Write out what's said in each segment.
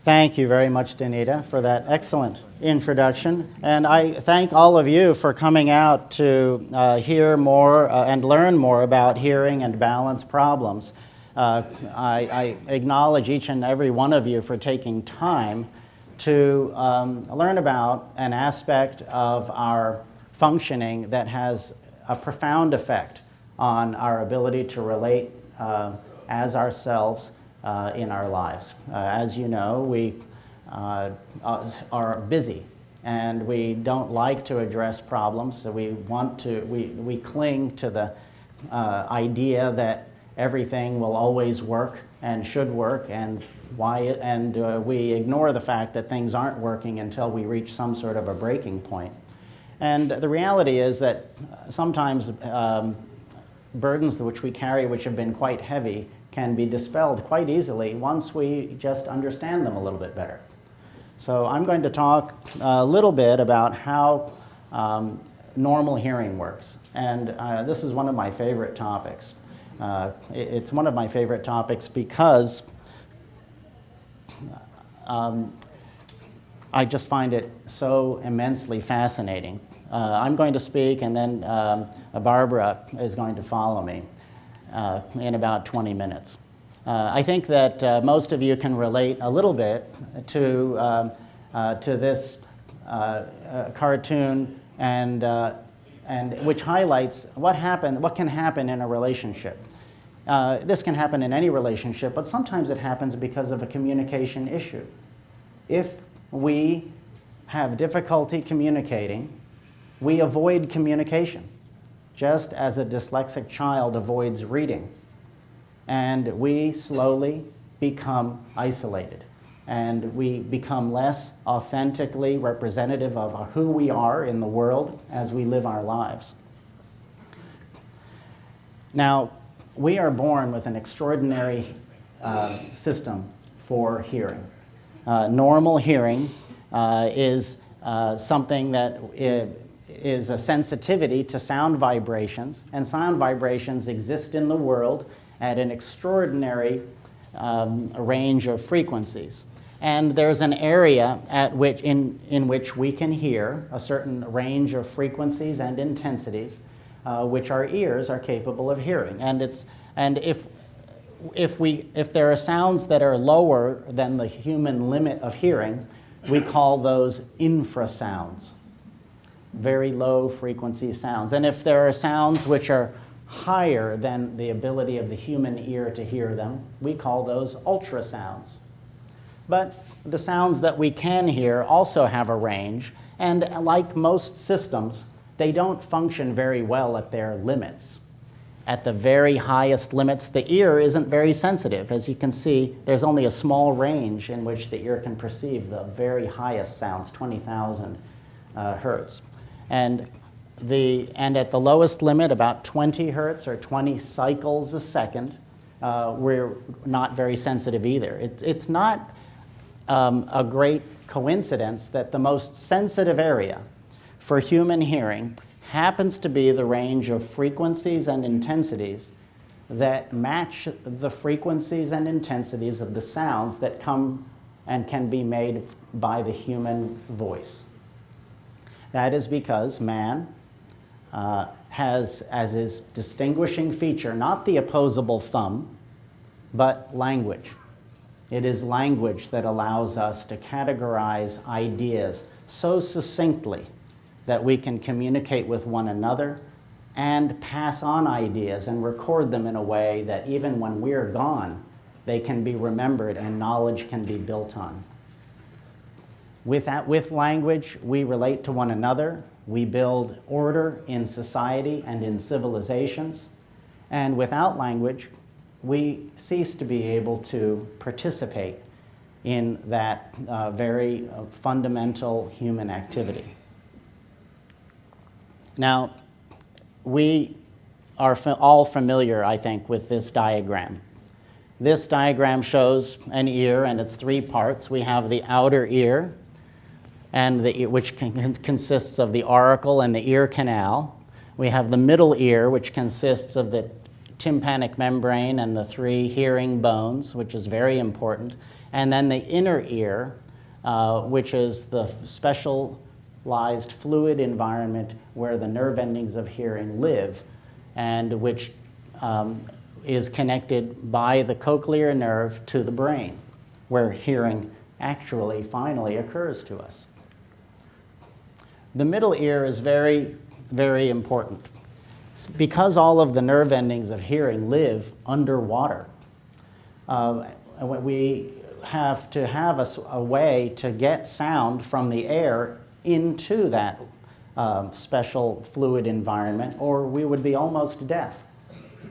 Thank you very much, Danita, for that excellent introduction. And I thank all of you for coming out to hear more and learn more about hearing and balance problems. I acknowledge each and every one of you for taking time to learn about an aspect of our functioning that has a profound effect on our ability to relate as ourselves in our lives. As you know, we are busy and we don't like to address problems, so we cling to the idea that everything will always work and should work, and we ignore the fact that things aren't working until we reach some sort of a breaking point. And the reality is that sometimes burdens which we carry, which have been quite heavy, can be dispelled quite easily once we just understand them a little bit better. So I'm going to talk a little bit about how normal hearing works. And this is one of my favorite topics. It's one of my favorite topics because I just find it so immensely fascinating. I'm going to speak, and then Barbara is going to follow me in about 20 minutes. I think that most of you can relate a little bit to this cartoon, and which highlights what can happen in a relationship. This can happen in any relationship, but sometimes it happens because of a communication issue. If we have difficulty communicating, we avoid communication, just as a dyslexic child avoids reading. And we slowly become isolated, and we become less authentically representative of who we are in the world as we live our lives. Now, we are born with an extraordinary system for hearing. Normal hearing is something that is a sensitivity to sound vibrations, and sound vibrations exist in the world at an extraordinary range of frequencies. And there's an area in which we can hear a certain range of frequencies and intensities which our ears are capable of hearing. And if there are sounds that are lower than the human limit of hearing, we call those infrasounds, very low frequency sounds. And if there are sounds which are higher than the ability of the human ear to hear them, we call those ultrasounds. But the sounds that we can hear also have a range, and like most systems, they don't function very well at their limits. At the very highest limits, the ear isn't very sensitive. As you can see, there's only a small range in which the ear can perceive the very highest sounds, 20,000 hertz. And at the lowest limit, about 20 hertz or 20 cycles a second, we're not very sensitive either. It's not a great coincidence that the most sensitive area for human hearing happens to be the range of frequencies and intensities that match the frequencies and intensities of the sounds that come and can be made by the human voice. That is because man has as his distinguishing feature not the opposable thumb, but language. It is language that allows us to categorize ideas so succinctly that we can communicate with one another and pass on ideas and record them in a way that even when we're gone, they can be remembered and knowledge can be built on. With language, we relate to one another, we build order in society and in civilizations, and without language, we cease to be able to participate in that very fundamental human activity. Now, we are all familiar, I think, with this diagram. This diagram shows an ear and its three parts. We have the outer ear, which consists of the auricle and the ear canal. We have the middle ear, which consists of the tympanic membrane and the three hearing bones, which is very important. And then the inner ear, which is the specialized fluid environment where the nerve endings of hearing live, and which is connected by the cochlear nerve to the brain, where hearing actually finally occurs to us. The middle ear is very, very important. Because all of the nerve endings of hearing live underwater, we have to have a way to get sound from the air into that special fluid environment, or we would be almost deaf.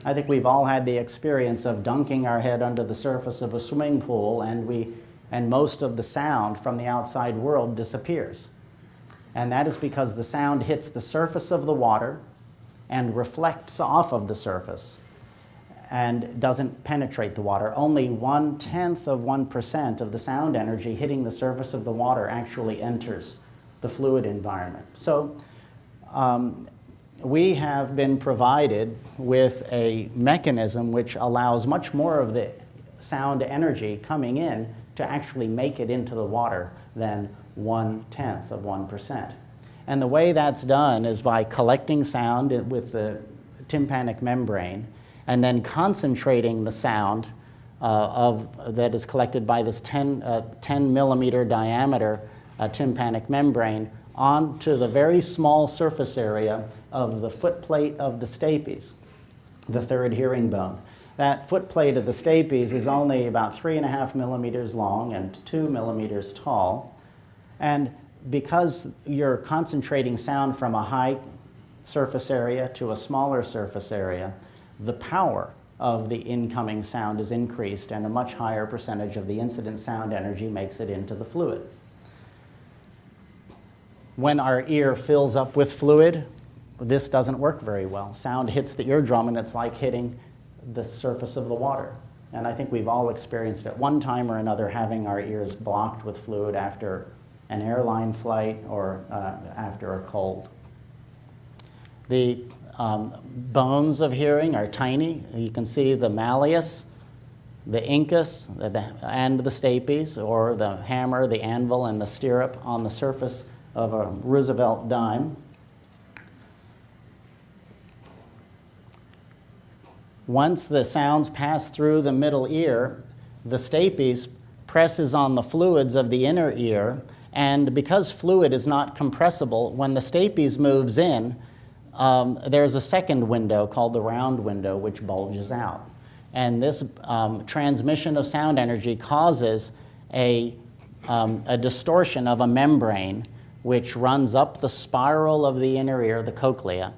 I think we've all had the experience of dunking our head under the surface of a swimming pool, and most of the sound from the outside world disappears. And that is because the sound hits the surface of the water and reflects off of the surface and doesn't penetrate the water. Only 0.1% of the sound energy hitting the surface of the water actually enters the fluid environment. So we have been provided with a mechanism which allows much more of the sound energy coming in to actually make it into the water than 0.1%. And the way that's done is by collecting sound with the tympanic membrane and then concentrating the sound that is collected by this 10 millimeter diameter tympanic membrane onto the very small surface area of the footplate of the stapes, the third hearing bone. That footplate of the stapes is only about 3.5 millimeters long and 2 millimeters tall. And because you're concentrating sound from a high surface area to a smaller surface area, the power of the incoming sound is increased, and a much higher percentage of the incident sound energy makes it into the fluid. When our ear fills up with fluid, this doesn't work very well. Sound hits the eardrum, and it's like hitting the surface of the water. And I think we've all experienced at one time or another having our ears blocked with fluid after an airline flight or after a cold. The bones of hearing are tiny. You can see the malleus, the incus, and the stapes, or the hammer, the anvil, and the stirrup on the surface of a Roosevelt dime. Once the sounds pass through the middle ear, the stapes presses on the fluids of the inner ear, and because fluid is not compressible, when the stapes moves in, there's a second window called the round window which bulges out. And this transmission of sound energy causes a distortion of a membrane which runs up the spiral of the inner ear, the cochlea,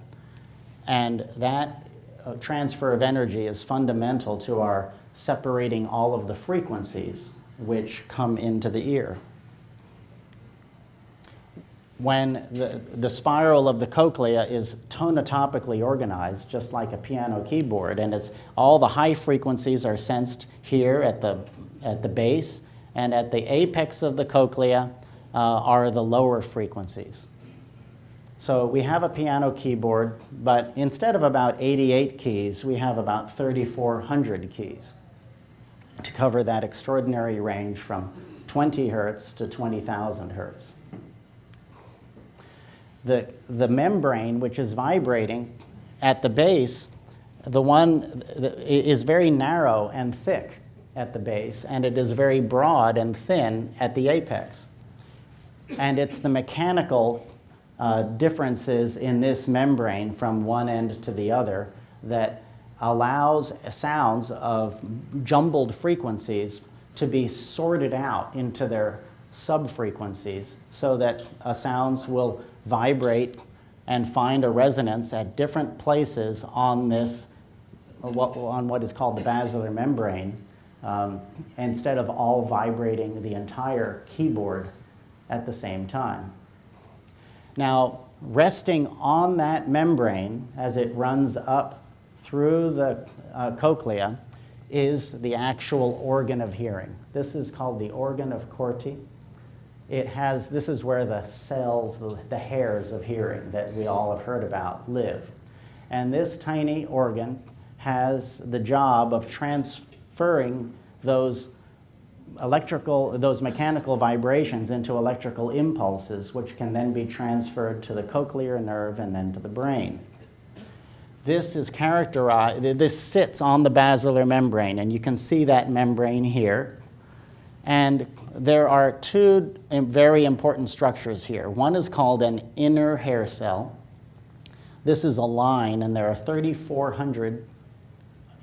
and that transfer of energy is fundamental to our separating all of the frequencies which come into the ear. When the spiral of the cochlea is tonotopically organized, just like a piano keyboard, and all the high frequencies are sensed here at the base, and at the apex of the cochlea are the lower frequencies. So we have a piano keyboard, but instead of about 88 keys, we have about 3,400 keys to cover that extraordinary range from 20 hertz to 20,000 hertz. The membrane, which is vibrating at the base, is very narrow and thick at the base, and it is very broad and thin at the apex. And it's the mechanical differences in this membrane from one end to the other that allows sounds of jumbled frequencies to be sorted out into their sub-frequencies so that sounds will vibrate and find a resonance at different places on what is called the basilar membrane, instead of all vibrating the entire keyboard at the same time. Now, resting on that membrane as it runs up through the cochlea is the actual organ of hearing. This is called the organ of Corti. This is where the cells, the hairs of hearing that we all have heard about live. And this tiny organ has the job of transferring those those mechanical vibrations into electrical impulses, which can then be transferred to the cochlear nerve and then to the brain. This is characterized, this sits on the basilar membrane, and you can see that membrane here. And there are two very important structures here. One is called an inner hair cell. This is a line, and there are 3,400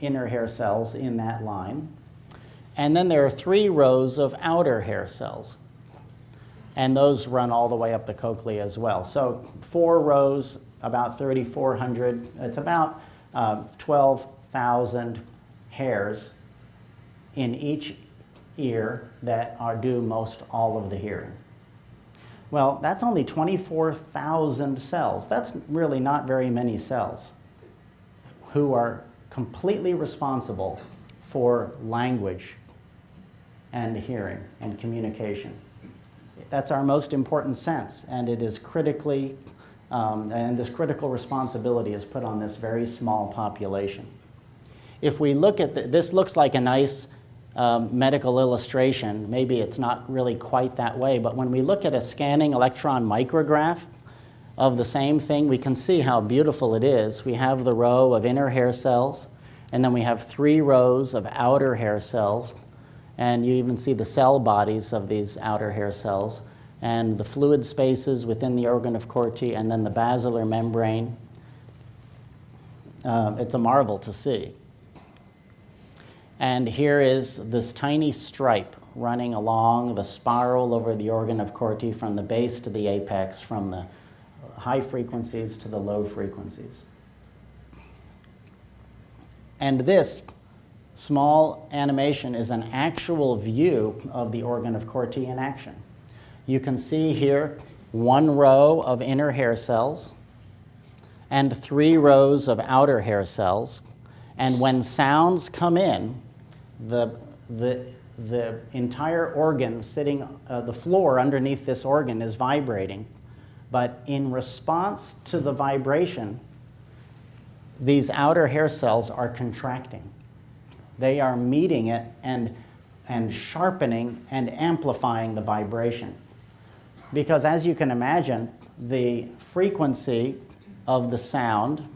inner hair cells in that line. And then there are 3 rows of outer hair cells. And those run all the way up the cochlea as well. So 4 rows, about 3,400. It's about 12,000 hairs in each ear that do most all of the hearing. Well, that's only 24,000 cells. That's really not very many cells who are completely responsible for language and hearing and communication. That's our most important sense, and it is critically, and this critical responsibility is put on this very small population. If we look at this looks like a nice medical illustration. Maybe it's not really quite that way, but when we look at a scanning electron micrograph of the same thing, we can see how beautiful it is. We have the row of inner hair cells, and then we have 3 rows of outer hair cells, and you even see the cell bodies of these outer hair cells, and the fluid spaces within the organ of Corti, and then the basilar membrane. It's a marvel to see. And here is this tiny stripe running along the spiral over the organ of Corti from the base to the apex, from the high frequencies to the low frequencies. And this small animation is an actual view of the organ of Corti in action. You can see here 1 row of inner hair cells and 3 rows of outer hair cells. And when sounds come in, the entire organ sitting, the floor underneath this organ is vibrating. But in response to the vibration, these outer hair cells are contracting. They are meeting it and sharpening and amplifying the vibration. Because as you can imagine, the frequency of the sound,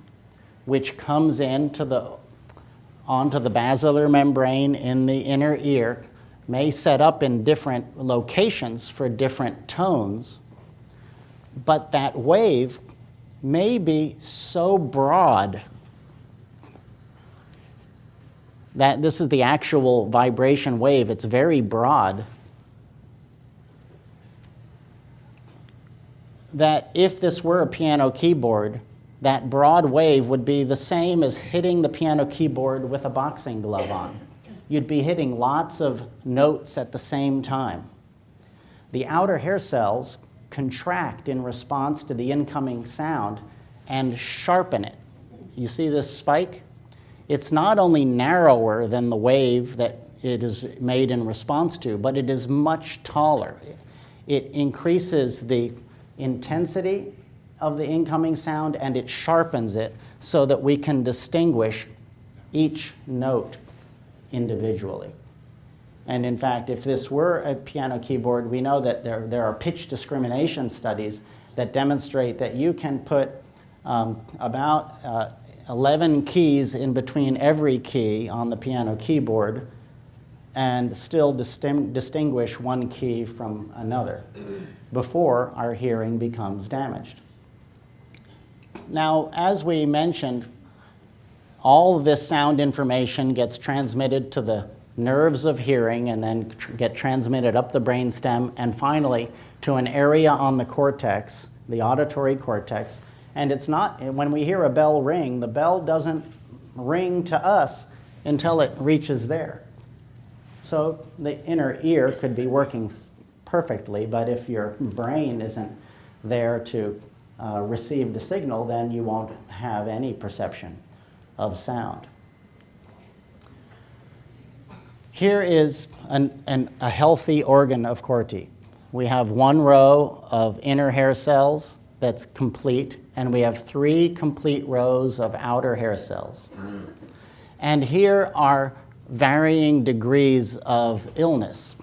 which comes onto the basilar membrane in the inner ear, may set up in different locations for different tones, but that wave may be so broad that this is the actual vibration wave. It's very broad, that if this were a piano keyboard, that broad wave would be the same as hitting the piano keyboard with a boxing glove on. You'd be hitting lots of notes at the same time. The outer hair cells contract in response to the incoming sound and sharpen it. You see this spike? It's not only narrower than the wave that it is made in response to, but it is much taller. It increases the intensity of the incoming sound, and it sharpens it so that we can distinguish each note individually. And in fact, if this were a piano keyboard, we know that there are pitch discrimination studies that demonstrate that you can put about 11 keys in between every key on the piano keyboard and still distinguish one key from another before our hearing becomes damaged. Now, as we mentioned, all of this sound information gets transmitted to the nerves of hearing and then get transmitted up the brainstem and finally to an area on the cortex, the auditory cortex. And it's not, when we hear a bell ring, the bell doesn't ring to us until it reaches there. So the inner ear could be working perfectly, but if your brain isn't there to receive the signal, then you won't have any perception of sound. Here is a healthy organ of Corti. We have 1 row of inner hair cells that's complete, and we have 3 complete rows of outer hair cells. And here are varying degrees of illness.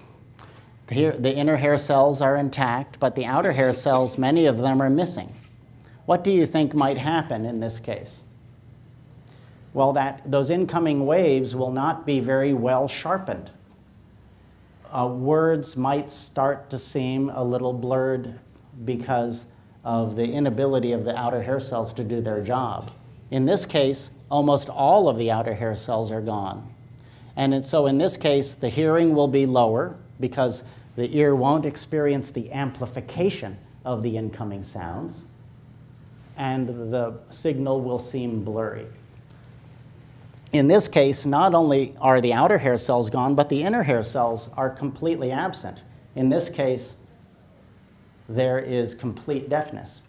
Here, the inner hair cells are intact, but the outer hair cells, many of them are missing. What do you think might happen in this case? Well, those incoming waves will not be very well sharpened. Words might start to seem a little blurred because of the inability of the outer hair cells to do their job. In this case, almost all of the outer hair cells are gone. And so in this case, the hearing will be lower because the ear won't experience the amplification of the incoming sounds, and the signal will seem blurry. In this case, not only are the outer hair cells gone, but the inner hair cells are completely absent. In this case, there is complete deafness.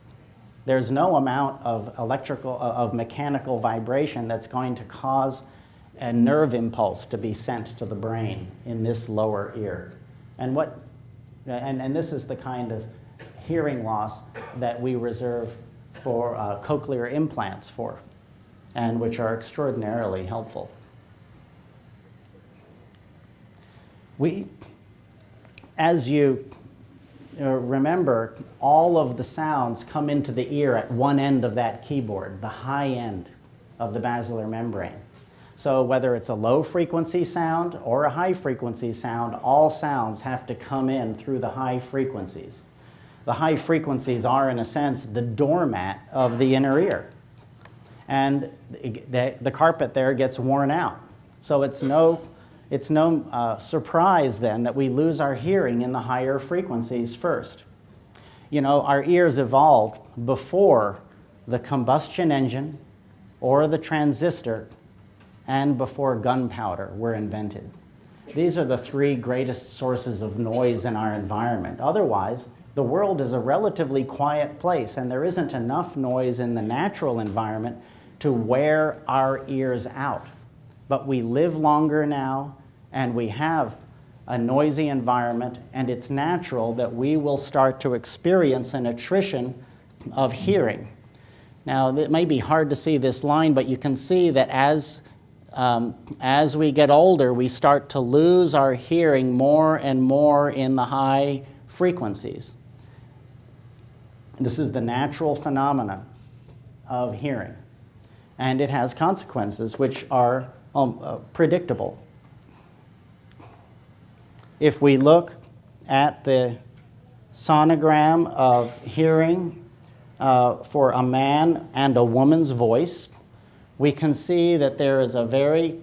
There's no amount of mechanical vibration that's going to cause a nerve impulse to be sent to the brain in this lower ear. And this is the kind of hearing loss that we reserve for cochlear implants for, and which are extraordinarily helpful. As you remember, all of the sounds come into the ear at one end of that keyboard, the high end of the basilar membrane. So whether it's a low frequency sound or a high frequency sound, all sounds have to come in through the high frequencies. The high frequencies are, in a sense, the doormat of the inner ear. And the carpet there gets worn out. So it's no surprise then that we lose our hearing in the higher frequencies first. You know, our ears evolved before the combustion engine or the transistor and before gunpowder were invented. These are the three greatest sources of noise in our environment. Otherwise, the world is a relatively quiet place, and there isn't enough noise in the natural environment to wear our ears out. But we live longer now, and we have a noisy environment, and it's natural that we will start to experience an attrition of hearing. Now, it may be hard to see this line, but you can see that as we get older, we start to lose our hearing more and more in the high frequencies. This is the natural phenomena of hearing. And it has consequences which are predictable. If we look at the sonogram of hearing for a man and a woman's voice, we can see that there is a very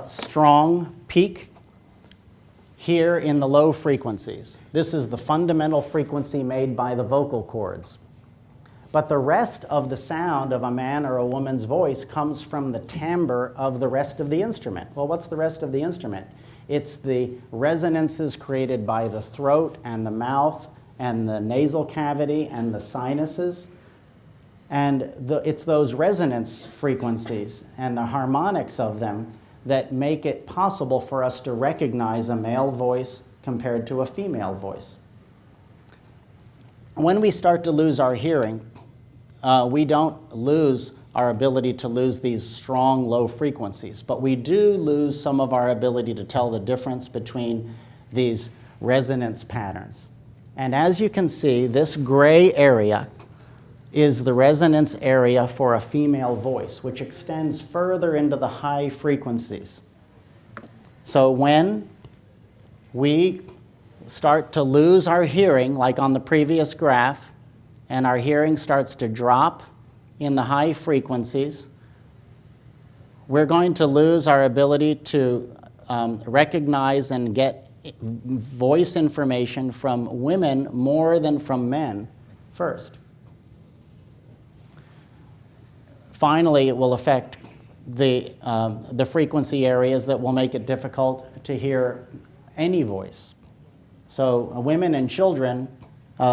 strong peak here in the low frequencies. This is the fundamental frequency made by the vocal cords. But the rest of the sound of a man or a woman's voice comes from the timbre of the rest of the instrument. Well, what's the rest of the instrument? It's the resonances created by the throat and the mouth and the nasal cavity and the sinuses. And it's those resonance frequencies and the harmonics of them that make it possible for us to recognize a male voice compared to a female voice. When we start to lose our hearing, we don't lose our ability to lose these strong low frequencies, but we do lose some of our ability to tell the difference between these resonance patterns. And as you can see, this gray area is the resonance area for a female voice, which extends further into the high frequencies. So when we start to lose our hearing, like on the previous graph, and our hearing starts to drop in the high frequencies, we're going to lose our ability to recognize and get voice information from women more than from men first. Finally, it will affect the frequency areas that will make it difficult to hear any voice. So women and children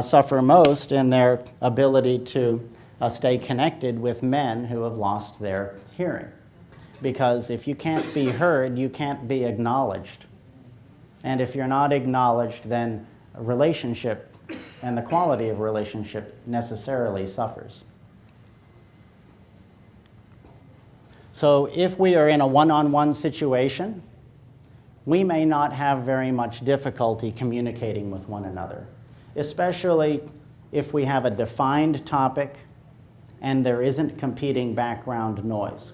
suffer most in their ability to stay connected with men who have lost their hearing. Because if you can't be heard, you can't be acknowledged. And if you're not acknowledged, then a relationship and the quality of relationship necessarily suffers. So if we are in a one-on-one situation, we may not have very much difficulty communicating with one another, especially if we have a defined topic and there isn't competing background noise.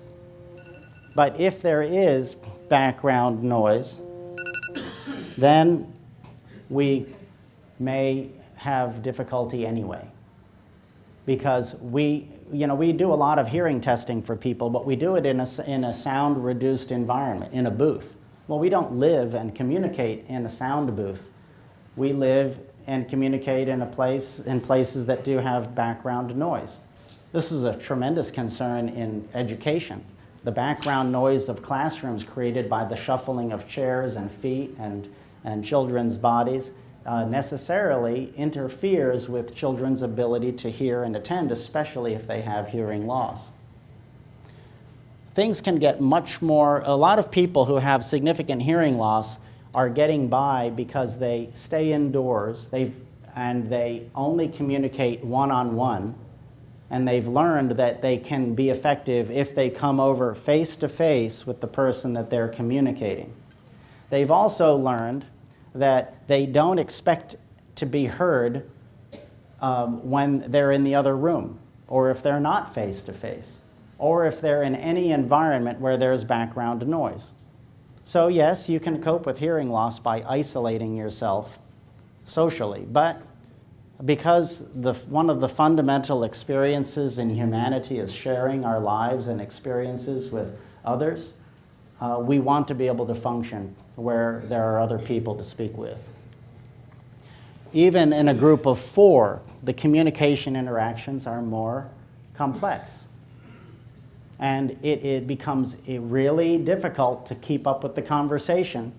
But if there is background noise, then we may have difficulty anyway. Because we do a lot of hearing testing for people, but we do it in a sound-reduced environment, in a booth. Well, we don't live and communicate in a sound booth. We live and communicate in places that do have background noise. This is a tremendous concern in education. The background noise of classrooms created by the shuffling of chairs and feet and children's bodies necessarily interferes with children's ability to hear and attend, especially if they have hearing loss. Things can get much more, a lot of people who have significant hearing loss are getting by because they stay indoors and they only communicate one-on-one, and they've learned that they can be effective if they come over face-to-face with the person that they're communicating. They've also learned that they don't expect to be heard when they're in the other room, or if they're not face-to-face, or if they're in any environment where there's background noise. So yes, you can cope with hearing loss by isolating yourself socially, but because one of the fundamental experiences in humanity is sharing our lives and experiences with others, we want to be able to function where there are other people to speak with. Even in a group of 4, the communication interactions are more complex. And it becomes really difficult to keep up with the conversation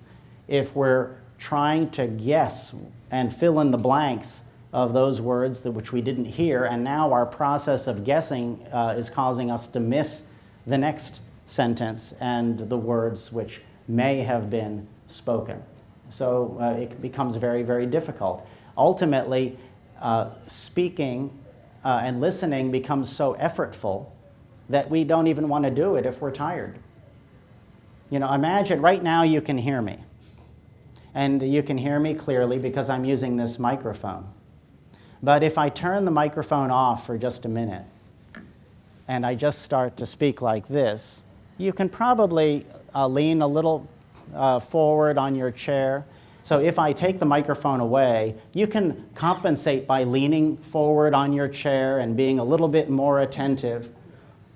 if we're trying to guess and fill in the blanks of those words which we didn't hear, and now our process of guessing is causing us to miss the next sentence and the words which may have been spoken. So it becomes very, very difficult. Ultimately, speaking and listening becomes so effortful that we don't even want to do it if we're tired. Imagine right now you can hear me. And you can hear me clearly because I'm using this microphone. But if I turn the microphone off for just a minute and I just start to speak like this, you can probably lean a little forward on your chair. So if I take the microphone away, you can compensate by leaning forward on your chair and being a little bit more attentive.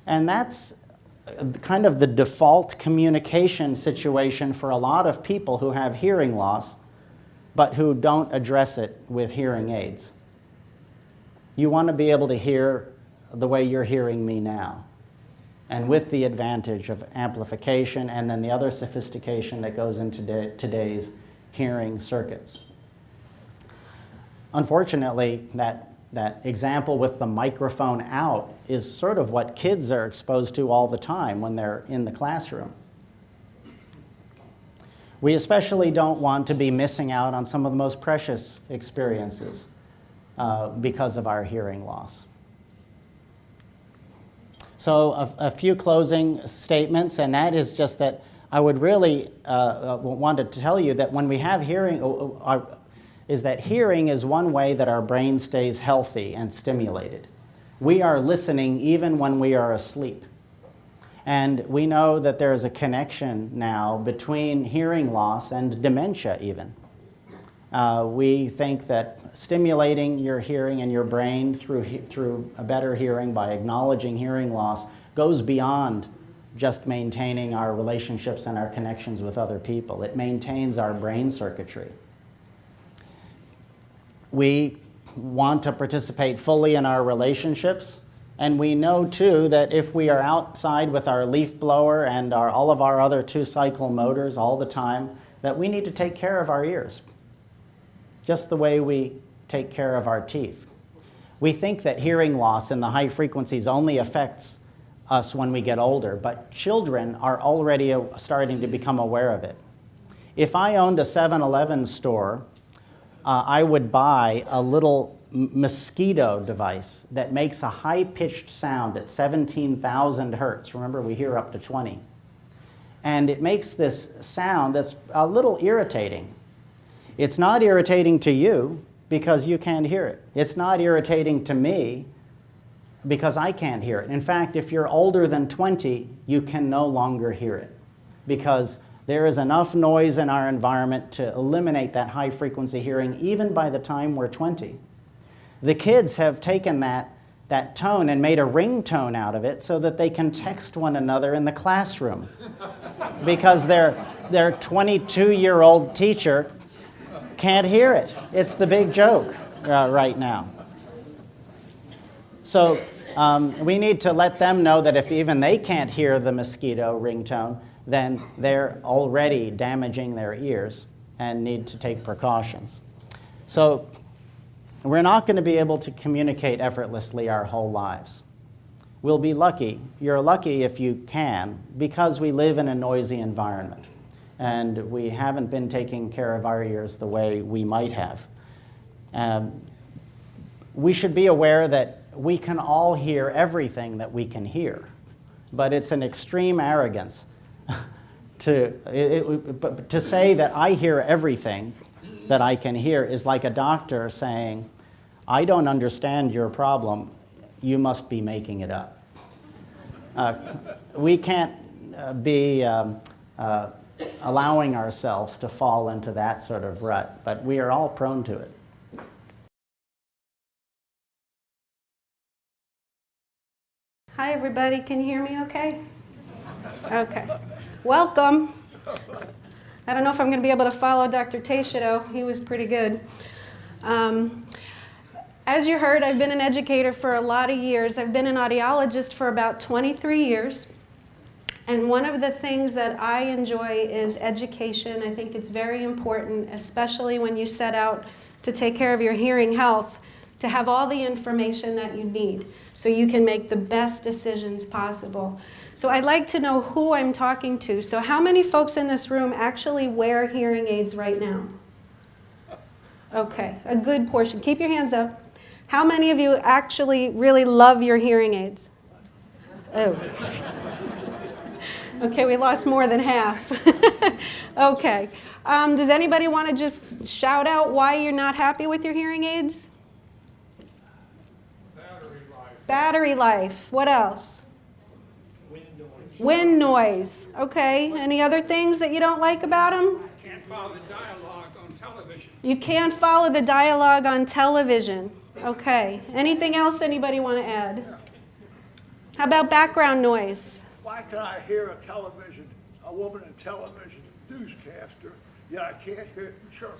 And that's kind of the default communication situation for a lot of people who have hearing loss, but who don't address it with hearing aids. You want to be able to hear the way you're hearing me now, and with the advantage of amplification and then the other sophistication that goes into today's hearing circuits. Unfortunately, that example with the microphone out is sort of what kids are exposed to all the time when they're in the classroom. We especially don't want to be missing out on some of the most precious experiences because of our hearing loss. So a few closing statements, and that is just that I would really want to tell you that when we have hearing, is that hearing is one way that our brain stays healthy and stimulated. We are listening even when we are asleep. And we know that there is a connection now between hearing loss and dementia even. We think that stimulating your hearing and your brain through a better hearing by acknowledging hearing loss goes beyond just maintaining our relationships and our connections with other people. It maintains our brain circuitry. We want to participate fully in our relationships, and we know too that if we are outside with our leaf blower and all of our other 2-cycle motors all the time, that we need to take care of our ears, just the way we take care of our teeth. We think that hearing loss in the high frequencies only affects us when we get older, but children are already starting to become aware of it. If I owned a 7-Eleven store, I would buy a little mosquito device that makes a high-pitched sound at 17,000 hertz. Remember, we hear up to 20. And it makes this sound that's a little irritating. It's not irritating to you because you can't hear it. It's not irritating to me because I can't hear it. In fact, if you're older than 20, you can no longer hear it because there is enough noise in our environment to eliminate that high-frequency hearing even by the time we're 20. The kids have taken that tone and made a ringtone out of it so that they can text one another in the classroom because their 22-year-old teacher can't hear it. It's the big joke right now. So we need to let them know that if even they can't hear the mosquito ringtone, then they're already damaging their ears and need to take precautions. So we're not going to be able to communicate effortlessly our whole lives. We'll be lucky. You're lucky if you can, because we live in a noisy environment and we haven't been taking care of our ears the way we might have. We should be aware that we can all hear everything that we can hear, but it's an extreme arrogance to say that I hear everything that I can hear is like a doctor saying, I don't understand your problem, you must be making it up. We can't be allowing ourselves to fall into that sort of rut, but we are all prone to it. Hi everybody, can you hear me okay? Okay. Welcome. I don't know if I'm going to be able to follow Dr. Teixeira. He was pretty good. As you heard, I've been an educator for a lot of years. I've been an audiologist for about 23 years. And one of the things that I enjoy is education. I think it's very important, especially when you set out to take care of your hearing health, to have all the information that you need so you can make the best decisions possible. So I'd like to know who I'm talking to. So how many folks in this room actually wear hearing aids right now? Okay, a good portion. Keep your hands up. How many of you actually really love your hearing aids? Oh. Okay, we lost more than half. Okay. Does anybody want to just shout out why you're not happy with your hearing aids? Battery life. Battery life. What else? Wind noise. Wind noise. Okay. Any other things that you don't like about them? Can't follow the dialogue on television. You can't follow the dialogue on television. Okay. Anything else anybody want to add? How about background noise? Why can I hear a woman in television newscaster, yet I can't hear it in church?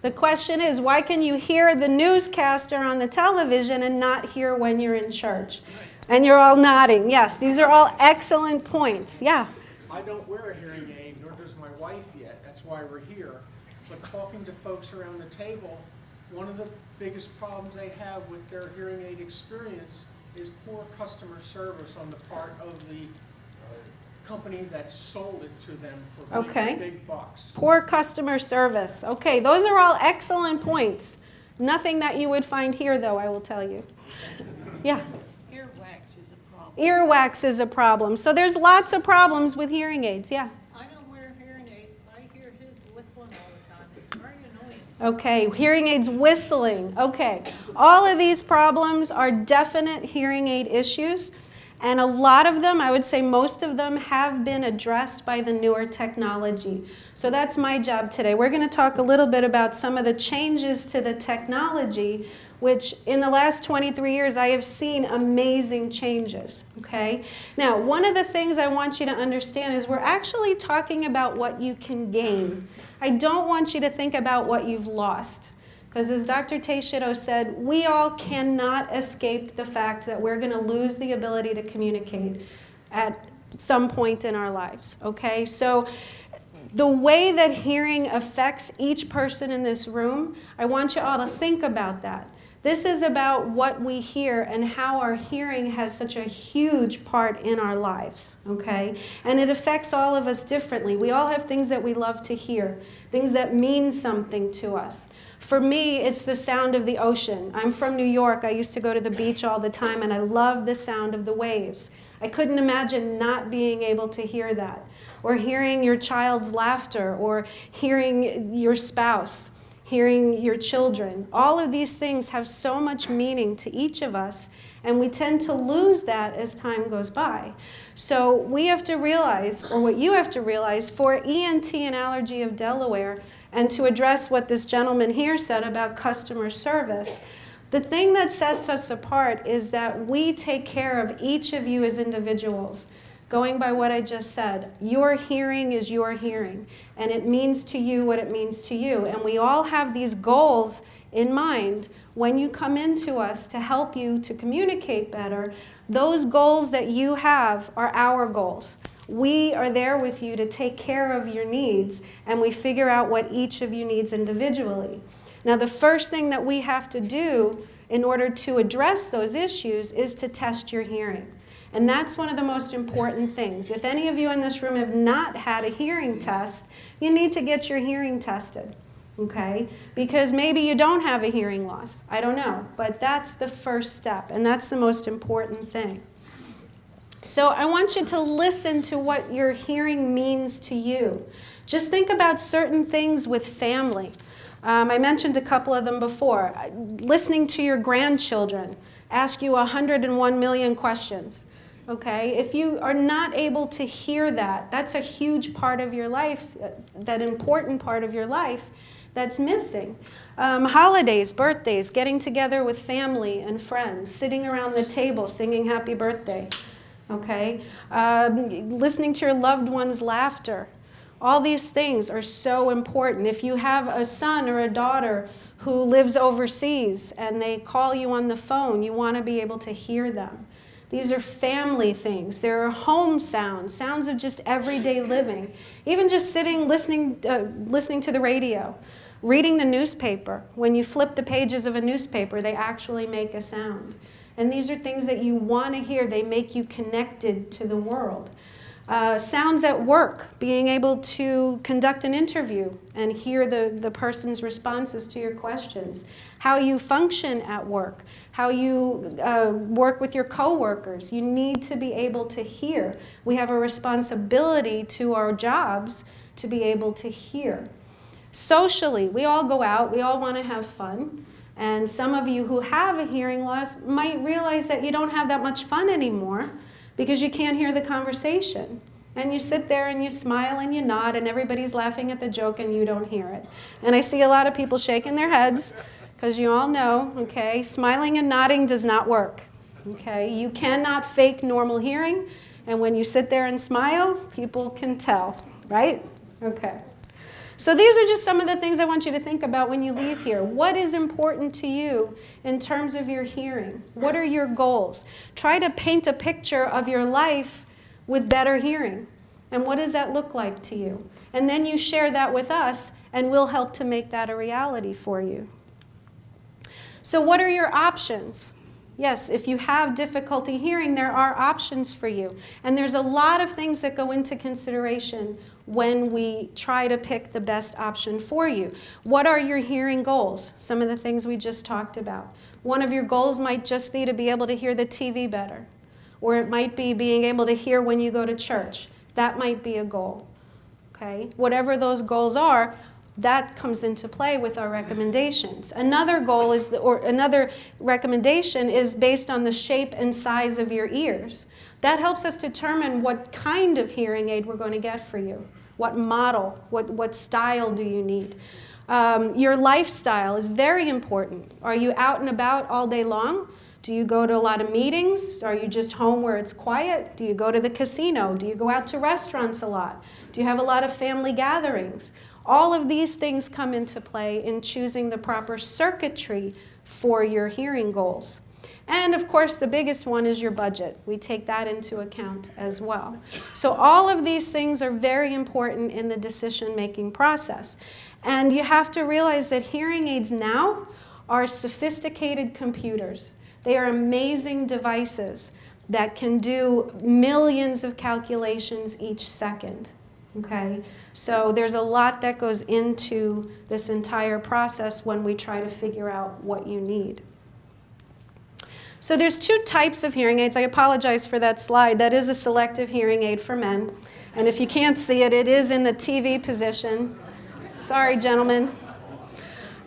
The question is, why can you hear the newscaster on the television and not hear when you're in church? And you're all nodding. Yes, these are all excellent points. Yeah. I don't wear a hearing aid, nor does my wife yet. That's why we're here. But talking to folks around the table, one of the biggest problems they have with their hearing aid experience is poor customer service on the part of the company that sold it to them for big bucks. Poor customer service. Okay, those are all excellent points. Nothing that you would find here, though, I will tell you. Yeah. Earwax is a problem. Earwax is a problem. So there's lots of problems with hearing aids. Yeah. I don't wear hearing aids, but I hear his whistling all the time. It's very annoying. Okay, hearing aids whistling. Okay, all of these problems are definite hearing aid issues. And a lot of them, I would say most of them, have been addressed by the newer technology. So that's my job today. We're going to talk a little bit about some of the changes to the technology, which in the last 23 years I have seen amazing changes. Okay? Now, one of the things I want you to understand is we're actually talking about what you can gain. I don't want you to think about what you've lost. Because as Dr. Teixeira said, we all cannot escape the fact that we're going to lose the ability to communicate at some point in our lives, okay? So the way that hearing affects each person in this room, I want you all to think about that. This is about what we hear and how our hearing has such a huge part in our lives, okay? And it affects all of us differently. We all have things that we love to hear, things that mean something to us. For me, it's the sound of the ocean. I'm from New York. I used to go to the beach all the time, and I love the sound of the waves. I couldn't imagine not being able to hear that, or hearing your child's laughter, or hearing your spouse, hearing your children. All of these things have so much meaning to each of us, and we tend to lose that as time goes by. So we have to realize, or what you have to realize, for ENT and Allergy of Delaware, and to address what this gentleman here said about customer service, the thing that sets us apart is that we take care of each of you as individuals. Going by what I just said, your hearing is your hearing, and it means to you what it means to you. And we all have these goals in mind when you come into us to help you to communicate better. Those goals that you have are our goals. We are there with you to take care of your needs, and we figure out what each of you needs individually. Now, the first thing that we have to do in order to address those issues is to test your hearing. And that's one of the most important things. If any of you in this room have not had a hearing test, you need to get your hearing tested, okay? Because maybe you don't have a hearing loss. I don't know. But that's the first step, and that's the most important thing. So I want you to listen to what your hearing means to you. Just think about certain things with family. I mentioned a couple of them before. Listening to your grandchildren ask you 101 million questions. Okay, if you are not able to hear that, that's a huge part of your life, that important part of your life that's missing. Holidays, birthdays, getting together with family and friends, sitting around the table singing happy birthday. Okay, listening to your loved one's laughter. All these things are so important. If you have a son or a daughter who lives overseas and they call you on the phone, you want to be able to hear them. These are family things. There are home sounds, sounds of just everyday living. Even just sitting, listening to the radio, reading the newspaper. When you flip the pages of a newspaper, they actually make a sound. And these are things that you want to hear. They make you connected to the world. Sounds at work, being able to conduct an interview and hear the person's responses to your questions. How you function at work, how you work with your coworkers. You need to be able to hear. We have a responsibility to our jobs to be able to hear. Socially, we all go out, we all want to have fun. And some of you who have a hearing loss might realize that you don't have that much fun anymore because you can't hear the conversation. And you sit there and you smile and you nod and everybody's laughing at the joke and you don't hear it. And I see a lot of people shaking their heads because you all know, okay, smiling and nodding does not work. Okay, you cannot fake normal hearing, and when you sit there and smile, people can tell, right? Okay. So these are just some of the things I want you to think about when you leave here. What is important to you in terms of your hearing? What are your goals? Try to paint a picture of your life with better hearing. And what does that look like to you? And then you share that with us, and we'll help to make that a reality for you. So what are your options? Yes, if you have difficulty hearing, there are options for you. And there's a lot of things that go into consideration when we try to pick the best option for you. What are your hearing goals? Some of the things we just talked about. One of your goals might just be to be able to hear the TV better. Or it might be being able to hear when you go to church. That might be a goal. Okay? Whatever those goals are, that comes into play with our recommendations. Another goal is, another recommendation is based on the shape and size of your ears. That helps us determine what kind of hearing aid we're going to get for you. What model, what style do you need? Your lifestyle is very important. Are you out and about all day long? Do you go to a lot of meetings? Are you just home where it's quiet? Do you go to the casino? Do you go out to restaurants a lot? Do you have a lot of family gatherings? All of these things come into play in choosing the proper circuitry for your hearing goals. And of course, the biggest one is your budget. We take that into account as well. So all of these things are very important in the decision-making process. And you have to realize that hearing aids now are sophisticated computers. They are amazing devices that can do millions of calculations each second. Okay? So there's a lot that goes into this entire process when we try to figure out what you need. So there's two types of hearing aids. I apologize for that slide. That is a selective hearing aid for men. And if you can't see it, it is in the TV position. Sorry, gentlemen.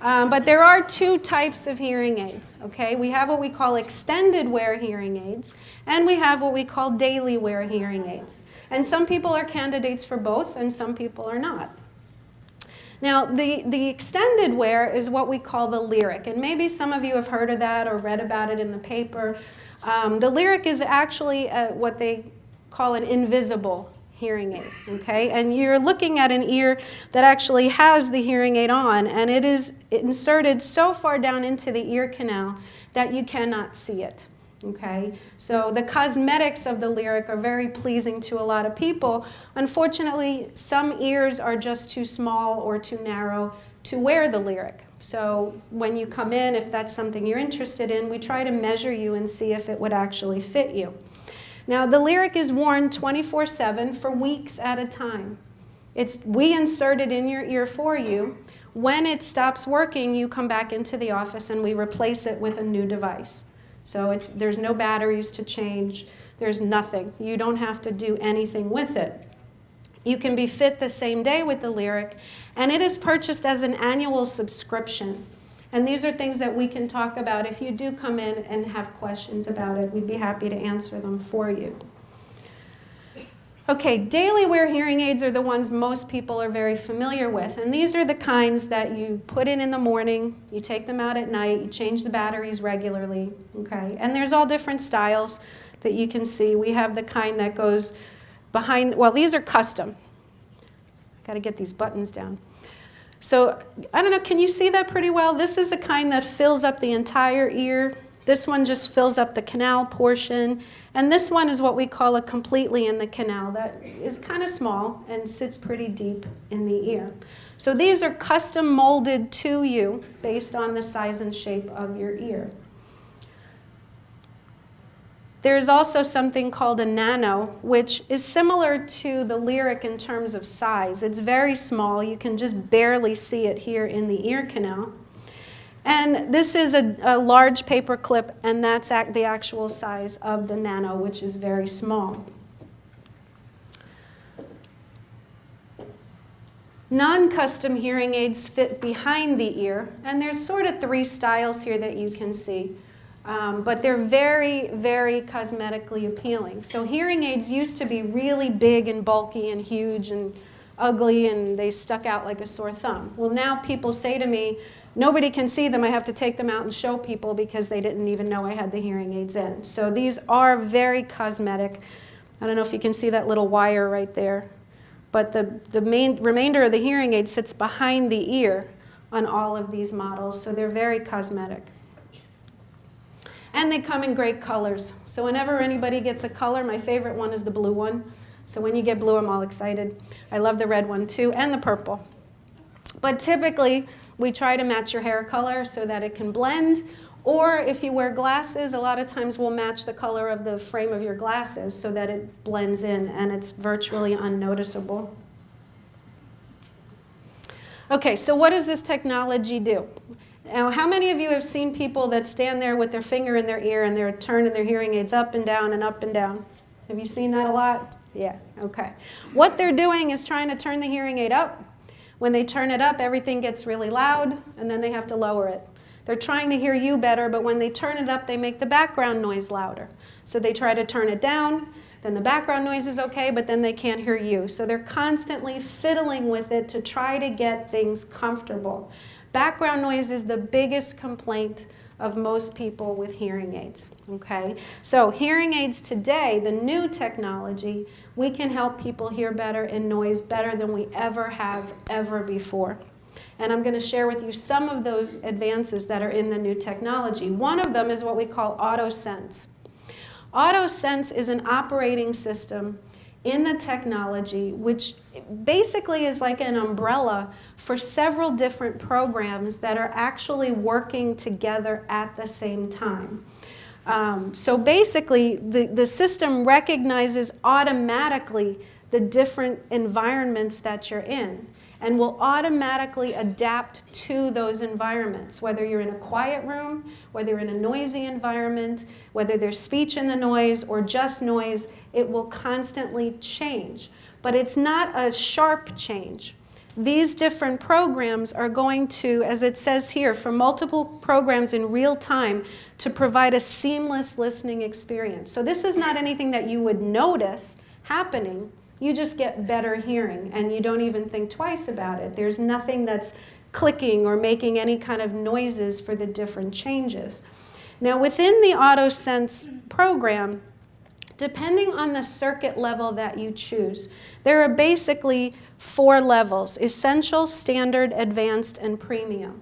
But there are two types of hearing aids, okay? We have what we call extended wear hearing aids, and we have what we call daily wear hearing aids. And some people are candidates for both, and some people are not. Now, the extended wear is what we call the Lyric, and maybe some of you have heard of that or read about it in the paper. The Lyric is actually what they call an invisible hearing aid, okay? And you're looking at an ear that actually has the hearing aid on, and it is inserted so far down into the ear canal that you cannot see it, okay? So the cosmetics of the Lyric are very pleasing to a lot of people. Unfortunately, some ears are just too small or too narrow to wear the Lyric. So when you come in, if that's something you're interested in, we try to measure you and see if it would actually fit you. Now, the Lyric is worn 24/7 for weeks at a time. We insert it in your ear for you. When it stops working, you come back into the office and we replace it with a new device. So there's no batteries to change. There's nothing. You don't have to do anything with it. You can be fit the same day with the Lyric, and it is purchased as an annual subscription. And these are things that we can talk about. If you do come in and have questions about it, we'd be happy to answer them for you. Okay, daily wear hearing aids are the ones most people are very familiar with. And these are the kinds that you put in the morning, you take them out at night, you change the batteries regularly, okay? And there's all different styles that you can see. We have the kind that goes behind, well, these are custom. Got to get these buttons down. So, I don't know, can you see that pretty well? This is the kind that fills up the entire ear. This one just fills up the canal portion. And this one is what we call a completely in the canal. That is kind of small and sits pretty deep in the ear. So these are custom molded to you based on the size and shape of your ear. There's also something called a nano, which is similar to the Lyric in terms of size. It's very small. You can just barely see it here in the ear canal. And this is a large paper clip, and that's the actual size of the nano, which is very small. Non-custom hearing aids fit behind the ear, and there's sort of three styles here that you can see. But they're very, very cosmetically appealing. So hearing aids used to be really big and bulky and huge and ugly, and they stuck out like a sore thumb. Well, now people say to me, nobody can see them. I have to take them out and show people because they didn't even know I had the hearing aids in. So these are very cosmetic. I don't know if you can see that little wire right there. But the remainder of the hearing aid sits behind the ear on all of these models, so they're very cosmetic. And they come in great colors. So whenever anybody gets a color, my favorite one is the blue one. So when you get blue, I'm all excited. I love the red one too, and the purple. But typically, we try to match your hair color so that it can blend. Or if you wear glasses, a lot of times we'll match the color of the frame of your glasses so that it blends in and it's virtually unnoticeable. Okay, so what does this technology do? Now, how many of you have seen people that stand there with their finger in their ear and they're turning their hearing aids up and down and up and down? Have you seen that a lot? Yeah, okay. What they're doing is trying to turn the hearing aid up. When they turn it up, everything gets really loud, and then they have to lower it. They're trying to hear you better, but when they turn it up, they make the background noise louder. So they try to turn it down, then the background noise is okay, but then they can't hear you. So they're constantly fiddling with it to try to get things comfortable. Background noise is the biggest complaint of most people with hearing aids, okay? So hearing aids today, the new technology, we can help people hear better in noise better than we ever have ever before. And I'm going to share with you some of those advances that are in the new technology. One of them is what we call AutoSense. AutoSense is an operating system in the technology, which basically is like an umbrella for several different programs that are actually working together at the same time. So basically, the system recognizes automatically the different environments that you're in and will automatically adapt to those environments, whether you're in a quiet room, whether you're in a noisy environment, whether there's speech in the noise or just noise, it will constantly change. But it's not a sharp change. These different programs are going to, as it says here, for multiple programs in real time to provide a seamless listening experience. So this is not anything that you would notice happening. You just get better hearing, and you don't even think twice about it. There's nothing that's clicking or making any kind of noises for the different changes. Now, within the AutoSense program, depending on the circuit level that you choose, there are basically 4 levels: essential, standard, advanced, and premium.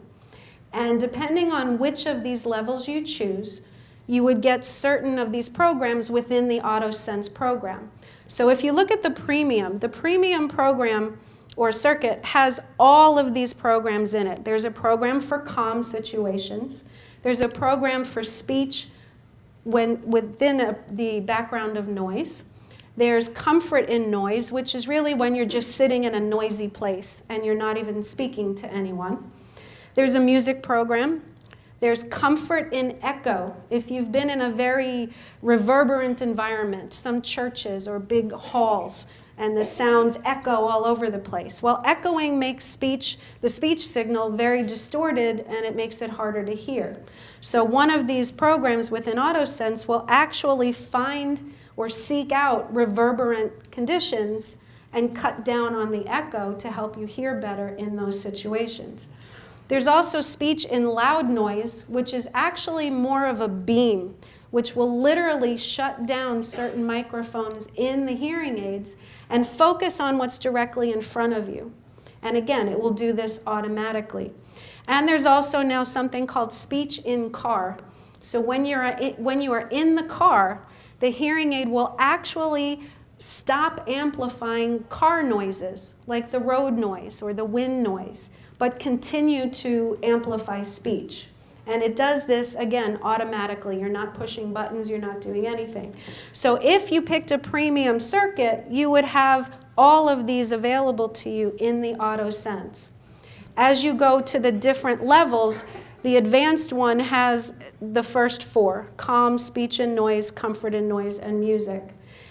And depending on which of these levels you choose, you would get certain of these programs within the AutoSense program. So if you look at the premium program or circuit has all of these programs in it. There's a program for calm situations. There's a program for speech within the background of noise. There's comfort in noise, which is really when you're just sitting in a noisy place and you're not even speaking to anyone. There's a music program. There's comfort in echo. If you've been in a very reverberant environment, some churches or big halls, and the sounds echo all over the place. Well, echoing makes the speech signal very distorted, and it makes it harder to hear. So one of these programs within AutoSense will actually find or seek out reverberant conditions and cut down on the echo to help you hear better in those situations. There's also speech in loud noise, which is actually more of a beam, which will literally shut down certain microphones in the hearing aids and focus on what's directly in front of you. And again, it will do this automatically. And there's also now something called speech in car. So when you are in the car, the hearing aid will actually stop amplifying car noises, like the road noise or the wind noise, but continue to amplify speech. And it does this, again, automatically. You're not pushing buttons, you're not doing anything. So if you picked a premium circuit, you would have all of these available to you in the AutoSense. As you go to the different levels, the advanced one has the first 4: calm, speech and noise, comfort and noise, and music.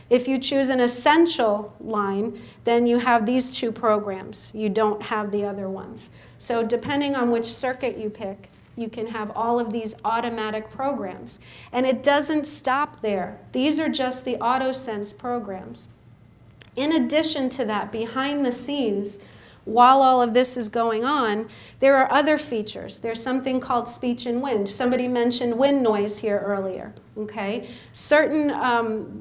If you choose an essential line, then you have these 2 programs. You don't have the other ones. So depending on which circuit you pick, you can have all of these automatic programs. And it doesn't stop there. These are just the AutoSense programs. In addition to that, behind the scenes, while all of this is going on, there are other features. There's something called speech and wind. Somebody mentioned wind noise here earlier, okay? Certain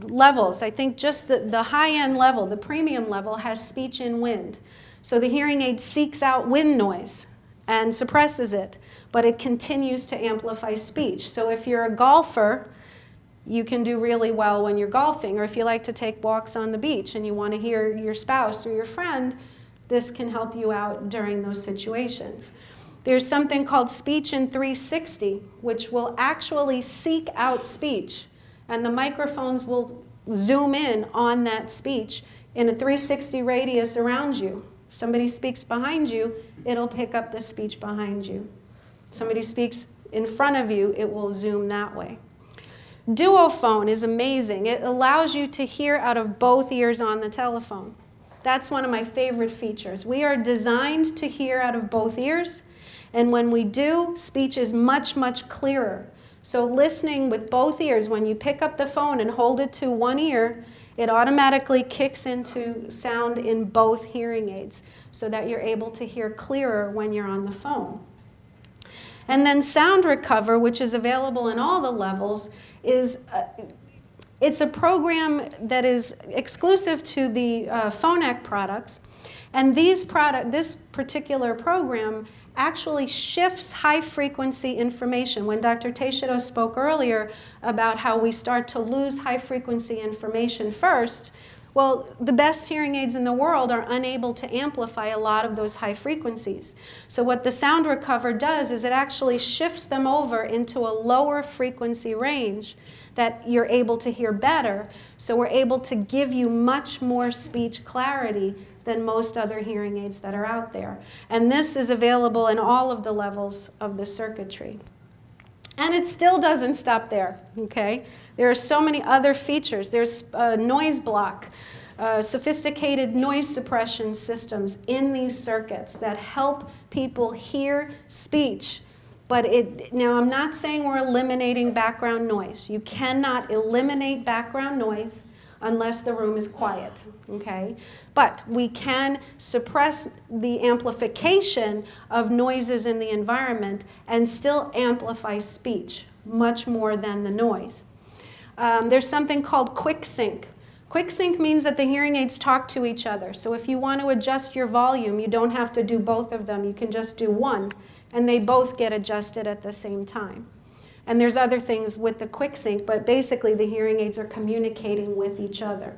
levels, I think just the high-end level, the premium level, has speech and wind. So the hearing aid seeks out wind noise and suppresses it, but it continues to amplify speech. So if you're a golfer, you can do really well when you're golfing, or if you like to take walks on the beach and you want to hear your spouse or your friend, this can help you out during those situations. There's something called speech in 360, which will actually seek out speech, and the microphones will zoom in on that speech in a 360 radius around you. If somebody speaks behind you, it'll pick up the speech behind you. Somebody speaks in front of you, it will zoom that way. Duophone is amazing. It allows you to hear out of both ears on the telephone. That's one of my favorite features. We are designed to hear out of both ears, and when we do, speech is much, much clearer. So listening with both ears, when you pick up the phone and hold it to one ear, it automatically kicks into sound in both hearing aids so that you're able to hear clearer when you're on the phone. And then Sound Recover, which is available in all the levels, it's a program that is exclusive to the Phonak products. And this particular program actually shifts high-frequency information. When Dr. Teixeira spoke earlier about how we start to lose high-frequency information first, Well, the best hearing aids in the world are unable to amplify a lot of those high frequencies. So what the Sound Recover does is it actually shifts them over into a lower frequency range that you're able to hear better. So we're able to give you much more speech clarity than most other hearing aids that are out there. And this is available in all of the levels of the circuitry. And it still doesn't stop there, okay? There are so many other features. There's noise block, sophisticated noise suppression systems in these circuits that help people hear speech. But now I'm not saying we're eliminating background noise. You cannot eliminate background noise unless the room is quiet, okay? But we can suppress the amplification of noises in the environment and still amplify speech much more than the noise. There's something called quick sync. Quick sync means that the hearing aids talk to each other. So if you want to adjust your volume, you don't have to do both of them. You can just do one, and they both get adjusted at the same time. And there's other things with the quick sync, but basically the hearing aids are communicating with each other.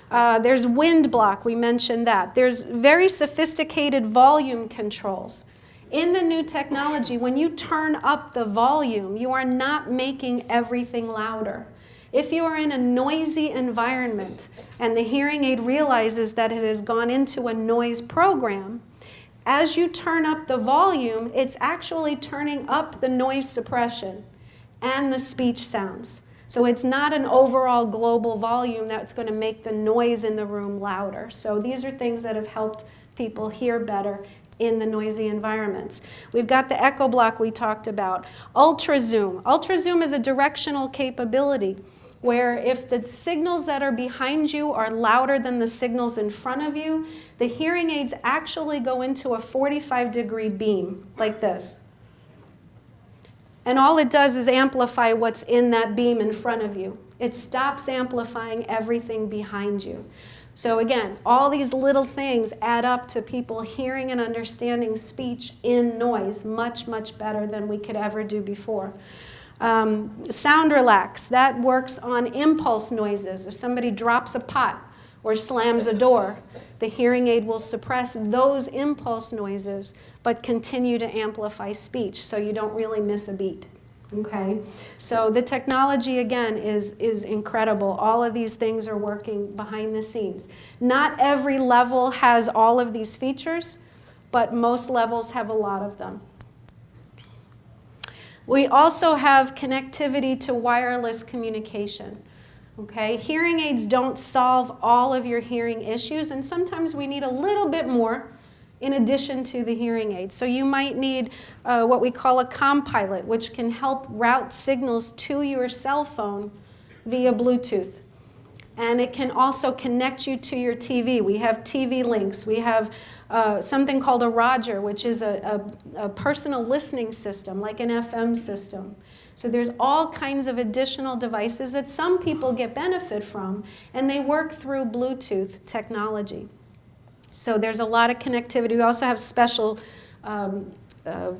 There's wind block, we mentioned that. There's very sophisticated volume controls. In the new technology, when you turn up the volume, you are not making everything louder. If you are in a noisy environment and the hearing aid realizes that it has gone into a noise program, as you turn up the volume, it's actually turning up the noise suppression and the speech sounds. So it's not an overall global volume that's going to make the noise in the room louder. So these are things that have helped people hear better in the noisy environments. We've got the echo block we talked about. Ultra zoom. Ultra zoom is a directional capability where if the signals that are behind you are louder than the signals in front of you, the hearing aids actually go into a 45-degree beam like this. And all it does is amplify what's in that beam in front of you. It stops amplifying everything behind you. So again, all these little things add up to people hearing and understanding speech in noise much, much better than we could ever do before. Sound relax, that works on impulse noises. If somebody drops a pot or slams a door, the hearing aid will suppress those impulse noises but continue to amplify speech so you don't really miss a beat. Okay? So the technology, again, is incredible. All of these things are working behind the scenes. Not every level has all of these features, but most levels have a lot of them. We also have connectivity to wireless communication. Okay? Hearing aids don't solve all of your hearing issues, and sometimes we need a little bit more in addition to the hearing aid. So you might need what we call a ComPilot, which can help route signals to your cell phone via Bluetooth. And it can also connect you to your TV. We have TV links. We have something called a Roger, which is a personal listening system, like an FM system. So there's all kinds of additional devices that some people get benefit from, and they work through Bluetooth technology. So there's a lot of connectivity. We also have special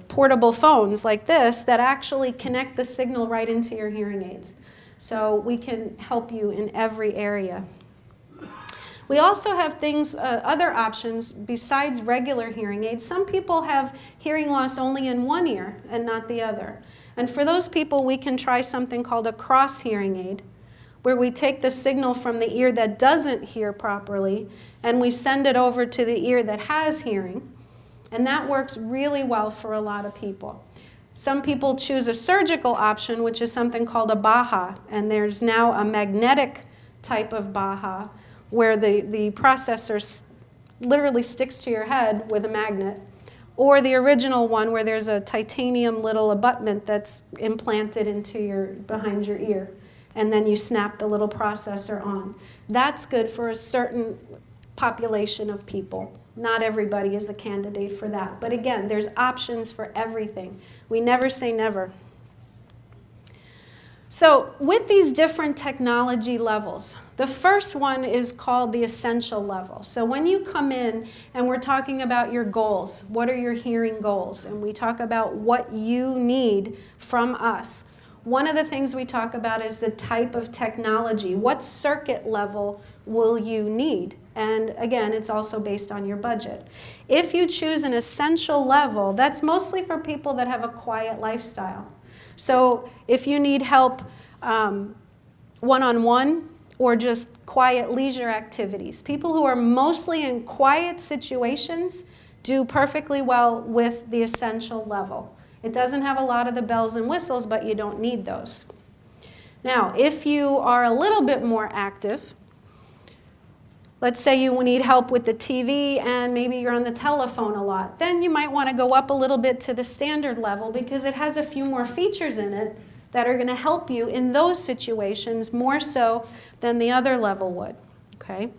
portable phones like this that actually connect the signal right into your hearing aids. So we can help you in every area. We also have things, other options besides regular hearing aids. Some people have hearing loss only in one ear and not the other. And for those people, we can try something called a cross hearing aid, where we take the signal from the ear that doesn't hear properly and we send it over to the ear that has hearing. And that works really well for a lot of people. Some people choose a surgical option, which is something called a Baha, and there's now a magnetic type of Baha where the processor literally sticks to your head with a magnet, or the original one where there's a titanium little abutment that's implanted into behind your ear, and then you snap the little processor on. That's good for a certain population of people. Not everybody is a candidate for that. But again, there's options for everything. We never say never. So with these different technology levels, the first one is called the essential level. So when you come in and we're talking about your goals, what are your hearing goals? And we talk about what you need from us. one of the things we talk about is the type of technology. What circuit level will you need? And again, it's also based on your budget. If you choose an essential level, that's mostly for people that have a quiet lifestyle. So if you need help one-on-one or just quiet leisure activities, people who are mostly in quiet situations do perfectly well with the essential level. It doesn't have a lot of the bells and whistles, but you don't need those. Now, if you are a little bit more active, let's say you need help with the TV and maybe you're on the telephone a lot, then you might want to go up a little bit to the standard level because it has a few more features in it that are going to help you in those situations more so than the other level would, okay?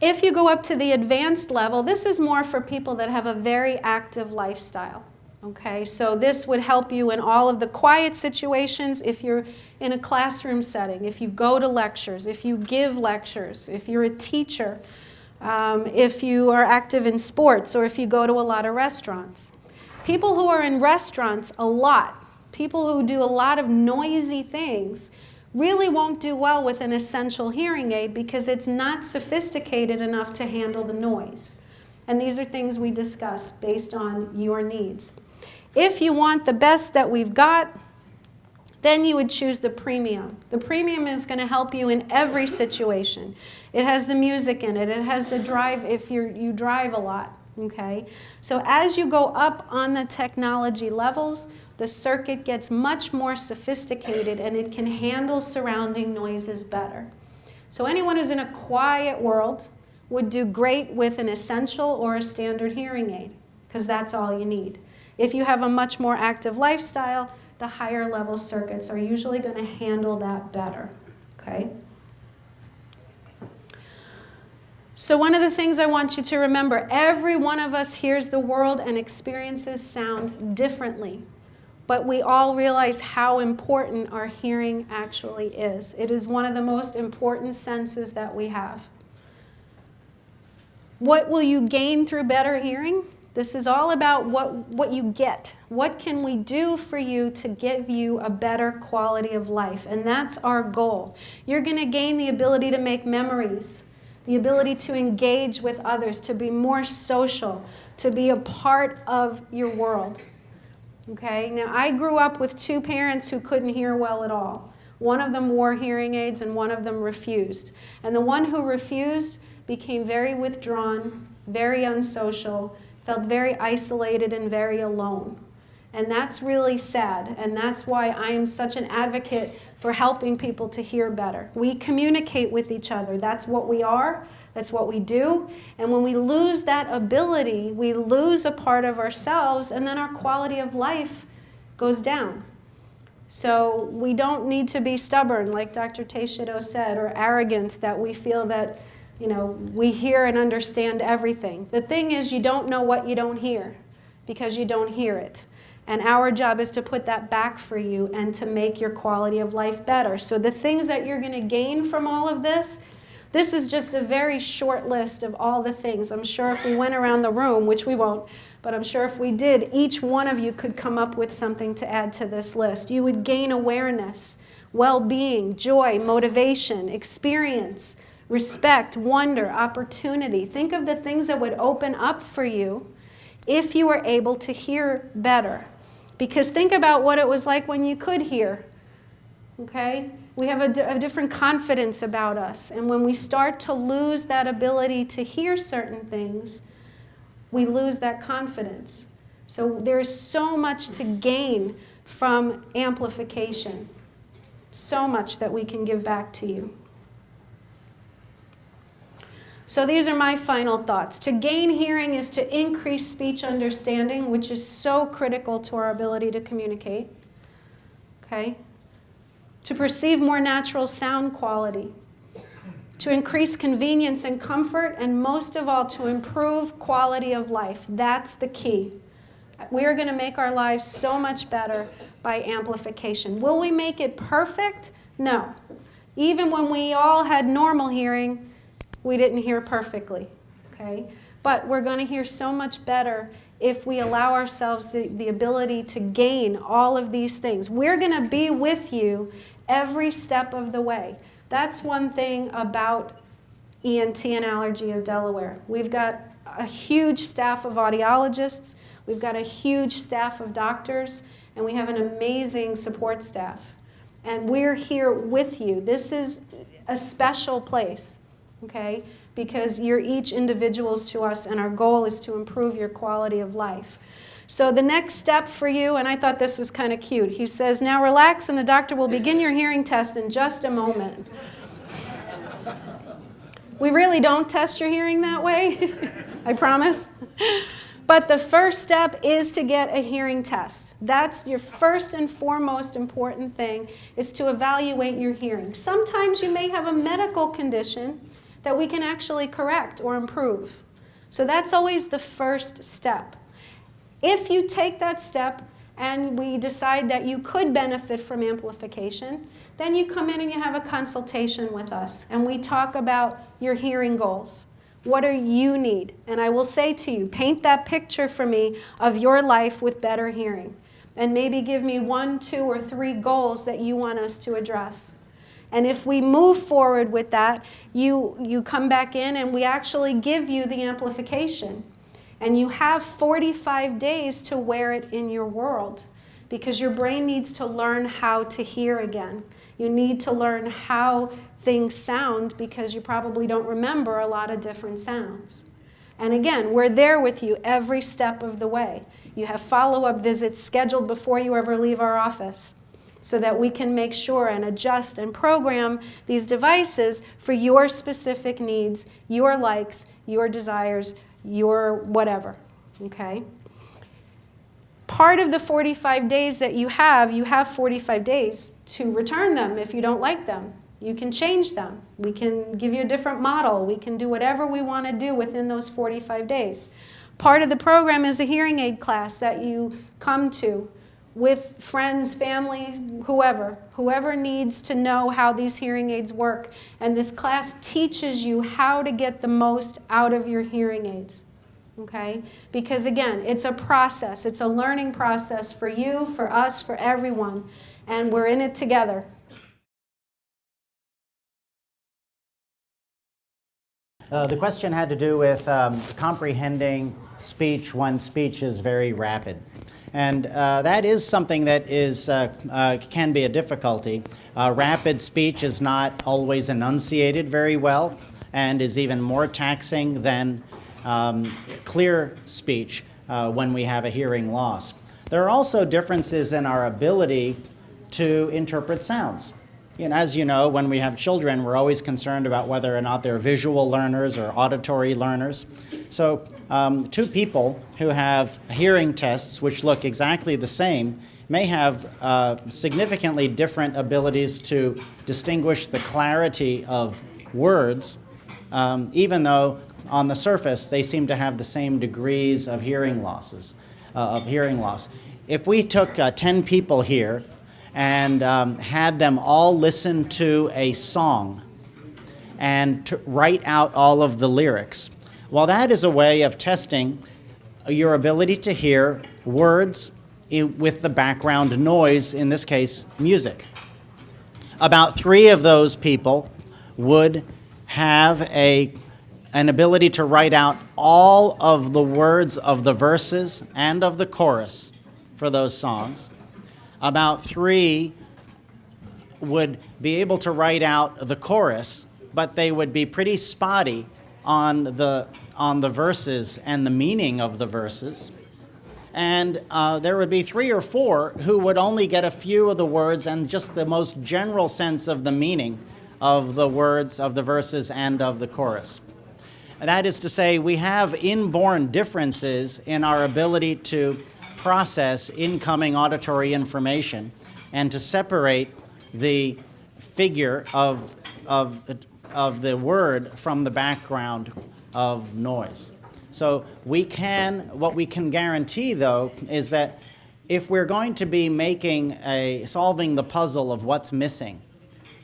If you go up to the advanced level, this is more for people that have a very active lifestyle. Okay, so this would help you in all of the quiet situations if you're in a classroom setting, if you go to lectures, if you give lectures, if you're a teacher, if you are active in sports, or if you go to a lot of restaurants. People who are in restaurants a lot, people who do a lot of noisy things, really won't do well with an essential hearing aid because it's not sophisticated enough to handle the noise. And these are things we discuss based on your needs. If you want the best that we've got, then you would choose the premium. The premium is going to help you in every situation. It has the music in it. It has the drive if you drive a lot. Okay? So as you go up on the technology levels, the circuit gets much more sophisticated and it can handle surrounding noises better. So anyone who's in a quiet world would do great with an essential or a standard hearing aid because that's all you need. If you have a much more active lifestyle, the higher level circuits are usually going to handle that better. Okay? So one of the things I want you to remember, every one of us hears the world and experiences sound differently. But we all realize how important our hearing actually is. It is one of the most important senses that we have. What will you gain through better hearing? This is all about what you get. What can we do for you to give you a better quality of life? And that's our goal. You're going to gain the ability to make memories, the ability to engage with others, to be more social, to be a part of your world. Okay? Now, I grew up with two parents who couldn't hear well at all. One of them wore hearing aids and one of them refused. And the one who refused became very withdrawn, very unsocial, felt very isolated and very alone. And that's really sad. And that's why I am such an advocate for helping people to hear better. We communicate with each other. That's what we are. That's what we do. And when we lose that ability, we lose a part of ourselves, and then our quality of life goes down. So we don't need to be stubborn, like Dr. Teixeira said, or arrogant that we feel that, you know, we hear and understand everything. The thing is, you don't know what you don't hear because you don't hear it. And our job is to put that back for you and to make your quality of life better. So the things that you're going to gain from all of this is just a very short list of all the things. I'm sure if we went around the room, which we won't, but I'm sure if we did, each one of you could come up with something to add to this list. You would gain awareness, well-being, joy, motivation, experience, respect, wonder, opportunity. Think of the things that would open up for you if you were able to hear better. Because think about what it was like when you could hear. Okay? We have a different confidence about us. And when we start to lose that ability to hear certain things, we lose that confidence. So there's so much to gain from amplification. So much that we can give back to you. So these are my final thoughts. To gain hearing is to increase speech understanding, which is so critical to our ability to communicate. Okay? To perceive more natural sound quality. To increase convenience and comfort, and most of all, to improve quality of life. That's the key. We are going to make our lives so much better by amplification. Will we make it perfect? No. Even when we all had normal hearing, we didn't hear perfectly, okay? But we're going to hear so much better if we allow ourselves the ability to gain all of these things. We're going to be with you every step of the way. That's one thing about ENT and Allergy of Delaware. We've got a huge staff of audiologists, we've got a huge staff of doctors, and we have an amazing support staff. And we're here with you. This is a special place, okay? Because you're each individuals to us, and our goal is to improve your quality of life. So the next step for you, and I thought this was kind of cute, he says, now relax and the doctor will begin your hearing test in just a moment. We really don't test your hearing that way, I promise. But the first step is to get a hearing test. That's your first and foremost important thing, is to evaluate your hearing. Sometimes you may have a medical condition that we can actually correct or improve. So that's always the first step. If you take that step and we decide that you could benefit from amplification, then you come in and you have a consultation with us, and we talk about your hearing goals. What do you need? And I will say to you, paint that picture for me of your life with better hearing, and maybe give me 1, 2, or 3 goals that you want us to address. And if we move forward with that, you come back in and we actually give you the amplification. And you have 45 days to wear it in your world, because your brain needs to learn how to hear again. You need to learn how things sound, because you probably don't remember a lot of different sounds. And again, we're there with you every step of the way. You have follow-up visits scheduled before you ever leave our office, so that we can make sure and adjust and program these devices for your specific needs, your likes, your desires, your whatever, okay? Part of the 45 days that you have 45 days to return them if you don't like them. You can change them. We can give you a different model. We can do whatever we want to do within those 45 days. Part of the program is a hearing aid class that you come to with friends, family, whoever needs to know how these hearing aids work. And this class teaches you how to get the most out of your hearing aids. Okay? Because again, it's a process. It's a learning process for you, for us, for everyone. And we're in it together. The question had to do with comprehending speech when speech is very rapid. And that is something that can be a difficulty. Rapid speech is not always enunciated very well, and is even more taxing than clear speech when we have a hearing loss. There are also differences in our ability to interpret sounds. And as you know, when we have children, we're always concerned about whether or not they're visual learners or auditory learners. So 2 people who have hearing tests which look exactly the same may have significantly different abilities to distinguish the clarity of words, even though on the surface they seem to have the same degrees of hearing loss. If we took 10 people here and had them all listen to a song and to write out all of the lyrics, well, that is a way of testing your ability to hear words with the background noise, in this case, music. About 3 of those people would have an ability to write out all of the words of the verses and of the chorus for those songs. About 3 would be able to write out the chorus, but they would be pretty spotty on the verses and the meaning of the verses. And there would be 3 or 4 who would only get a few of the words and just the most general sense of the meaning of the words of the verses and of the chorus. And that is to say, we have inborn differences in our ability to process incoming auditory information and to separate the figure of the word from the background of noise. So what we can guarantee, though, is that if we're going to be solving the puzzle of what's missing,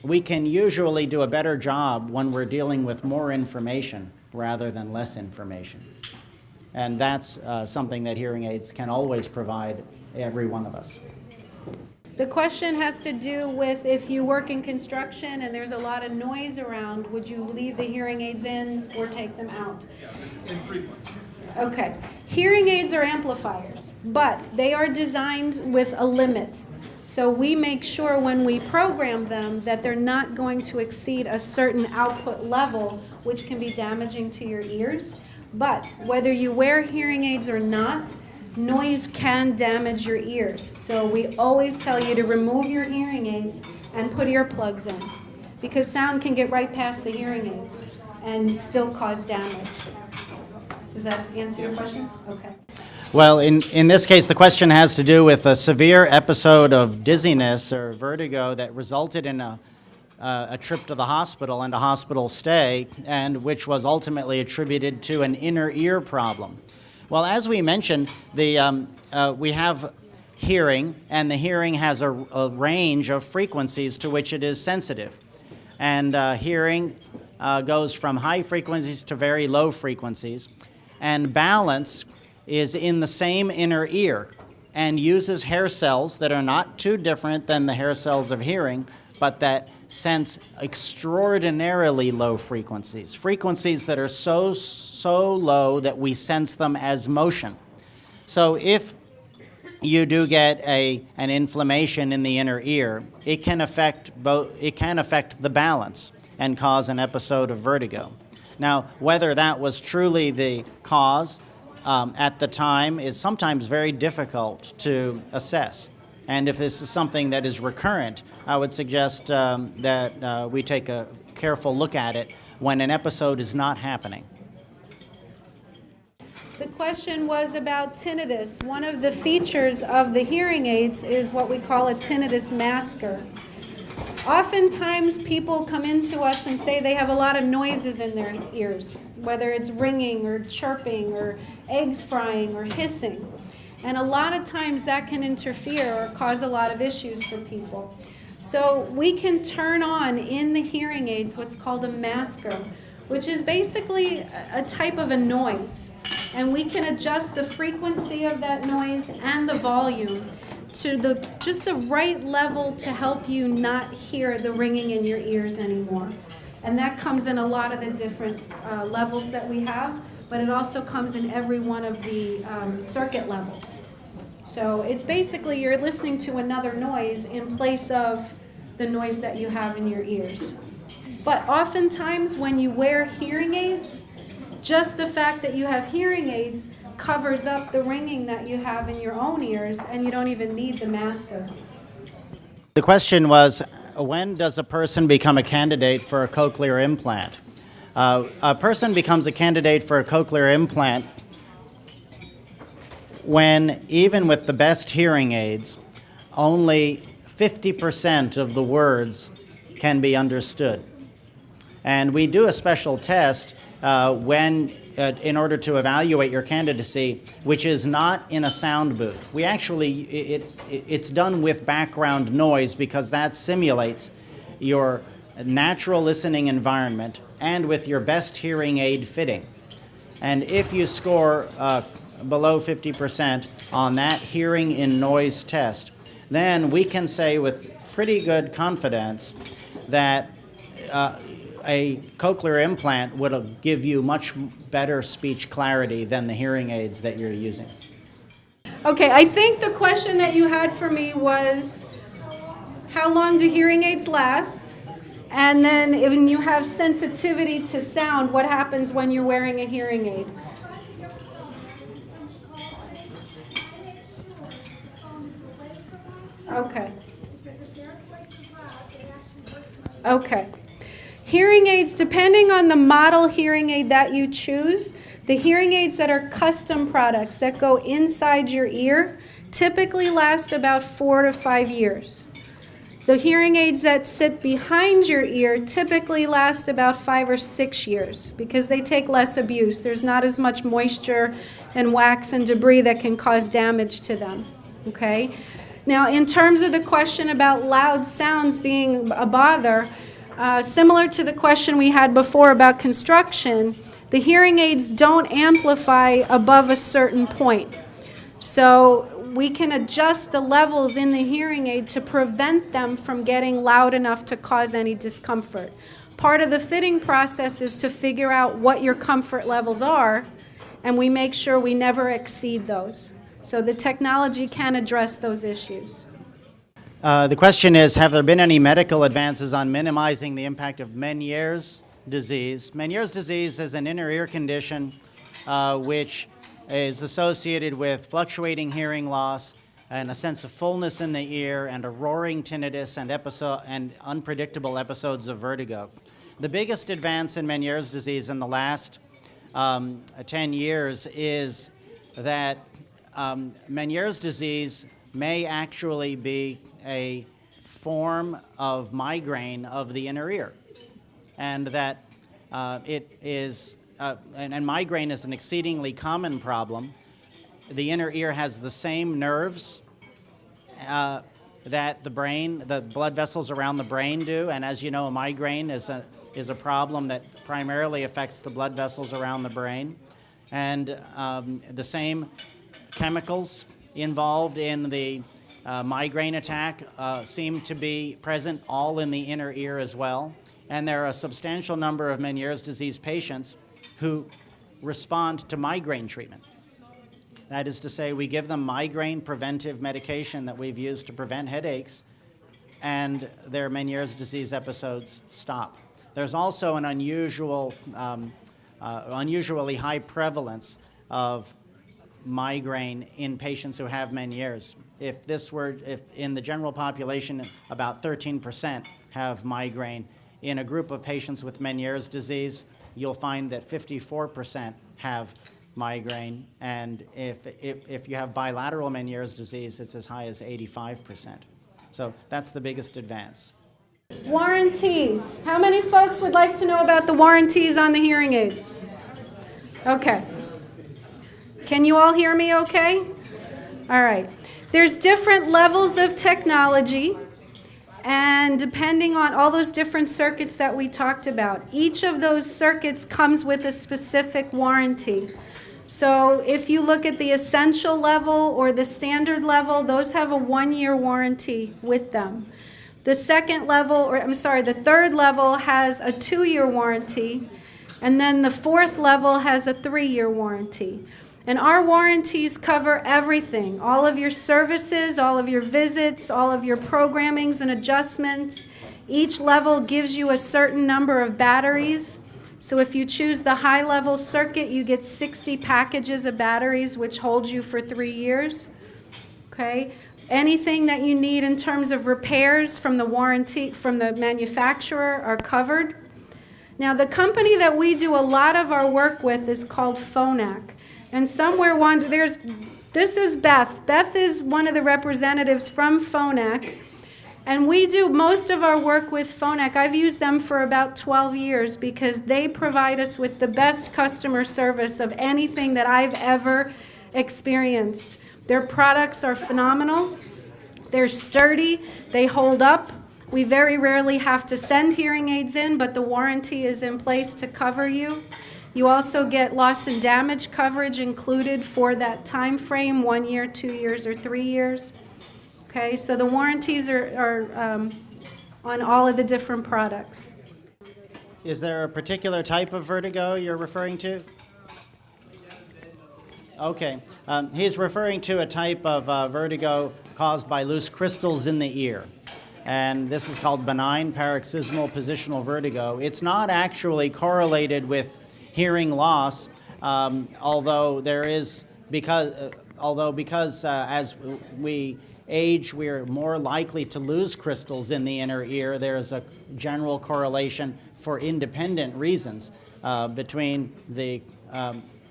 we can usually do a better job when we're dealing with more information rather than less information. And that's something that hearing aids can always provide every one of us. The question has to do with if you work in construction and there's a lot of noise around, would you leave the hearing aids in or take them out? Infrequent. Okay. Hearing aids are amplifiers, but they are designed with a limit. So we make sure when we program them that they're not going to exceed a certain output level, which can be damaging to your ears. But whether you wear hearing aids or not, noise can damage your ears. So we always tell you to remove your hearing aids and put earplugs in, because sound can get right past the hearing aids and still cause damage. Does that answer your question? Okay. Well, in this case, the question has to do with a severe episode of dizziness or vertigo that resulted in a trip to the hospital and a hospital stay, and which was ultimately attributed to an inner ear problem. Well, as we mentioned, we have hearing, and the hearing has a range of frequencies to which it is sensitive. And hearing goes from high frequencies to very low frequencies. And balance is in the same inner ear and uses hair cells that are not too different than the hair cells of hearing, but that sense extraordinarily low frequencies, frequencies that are so low that we sense them as motion. So if you do get an inflammation in the inner ear, it can affect the balance and cause an episode of vertigo. Now, whether that was truly the cause at the time is sometimes very difficult to assess. And if this is something that is recurrent, I would suggest that we take a careful look at it when an episode is not happening. The question was about tinnitus. One of the features of the hearing aids is what we call a tinnitus masker. Oftentimes people come into us and say they have a lot of noises in their ears, whether it's ringing or chirping or eggs frying or hissing. And a lot of times that can interfere or cause a lot of issues for people. So we can turn on in the hearing aids what's called a masker, which is basically a type of a noise. And we can adjust the frequency of that noise and the volume to just the right level to help you not hear the ringing in your ears anymore. And that comes in a lot of the different levels that we have, but it also comes in every one of the circuit levels. So it's basically you're listening to another noise in place of the noise that you have in your ears. But oftentimes when you wear hearing aids, just the fact that you have hearing aids covers up the ringing that you have in your own ears, and you don't even need the masker. The question was, when does a person become a candidate for a cochlear implant? A person becomes a candidate for a cochlear implant when, even with the best hearing aids, only 50% of the words can be understood. And we do a special test in order to evaluate your candidacy, which is not in a sound booth. We actually, it's done with background noise because that simulates your natural listening environment and with your best hearing aid fitting. And if you score below 50% on that hearing in noise test, then we can say with pretty good confidence that a cochlear implant would give you much better speech clarity than the hearing aids that you're using. Okay, I think the question that you had for me was, how long do hearing aids last? And then when you have sensitivity to sound, what happens when you're wearing a hearing aid? Okay. Okay. Hearing aids, depending on the model hearing aid that you choose, the hearing aids that are custom products that go inside your ear typically last about 4 to 5 years. The hearing aids that sit behind your ear typically last about 5 or 6 years because they take less abuse. There's not as much moisture and wax and debris that can cause damage to them. Okay? Now, in terms of the question about loud sounds being a bother, similar to the question we had before about construction, The hearing aids don't amplify above a certain point. So we can adjust the levels in the hearing aid to prevent them from getting loud enough to cause any discomfort. Part of the fitting process is to figure out what your comfort levels are, and we make sure we never exceed those. So the technology can address those issues. The question is, have there been any medical advances on minimizing the impact of Meniere's disease? Meniere's disease is an inner ear condition which is associated with fluctuating hearing loss and a sense of fullness in the ear and a roaring tinnitus and unpredictable episodes of vertigo. The biggest advance in Meniere's disease in the last 10 years is that Meniere's disease may actually be a form of migraine of the inner ear, and that and migraine is an exceedingly common problem. The inner ear has the same nerves that the blood vessels around the brain do, and as you know, a migraine is a problem that primarily affects the blood vessels around the brain, and the same chemicals involved in the migraine attack seem to be present all in the inner ear as well. And there are a substantial number of Meniere's disease patients who respond to migraine treatment. That is to say, we give them migraine preventive medication that we've used to prevent headaches, and their Meniere's disease episodes stop. There's also an unusually high prevalence of migraine in patients who have Meniere's. If in the general population, about 13% have migraine. In a group of patients with Meniere's disease, you'll find that 54% have migraine, and if you have bilateral Meniere's disease, it's as high as 85%. So that's the biggest advance. Warranties. How many folks would like to know about the warranties on the hearing aids? Okay. Can you all hear me okay? All right. There's different levels of technology, and depending on all those different circuits that we talked about, each of those circuits comes with a specific warranty. So if you look at the essential level or the standard level, those have a 1-year warranty with them. The third level has a 2-year warranty, and then the fourth level has a 3-year warranty. And our warranties cover everything, all of your services, all of your visits, all of your programmings and adjustments. Each level gives you a certain number of batteries. So if you choose the high-level circuit, you get 60 packages of batteries, which holds you for 3 years. Okay? Anything that you need in terms of repairs from the warranty, from the manufacturer, are covered. Now, the company that we do a lot of our work with is called Phonak. And this is Beth. Beth is one of the representatives from Phonak. And we do most of our work with Phonak. I've used them for about 12 years because they provide us with the best customer service of anything that I've ever experienced. Their products are phenomenal. They're sturdy. They hold up. We very rarely have to send hearing aids in, but the warranty is in place to cover you. You also get loss and damage coverage included for that time frame, 1 year, 2 years, or 3 years. Okay, so the warranties are on all of the different products. Is there a particular type of vertigo you're referring to? Okay, he's referring to a type of vertigo caused by loose crystals in the ear. And this is called benign paroxysmal positional vertigo. It's not actually correlated with hearing loss, although as we age, we're more likely to lose crystals in the inner ear. There's a general correlation for independent reasons between the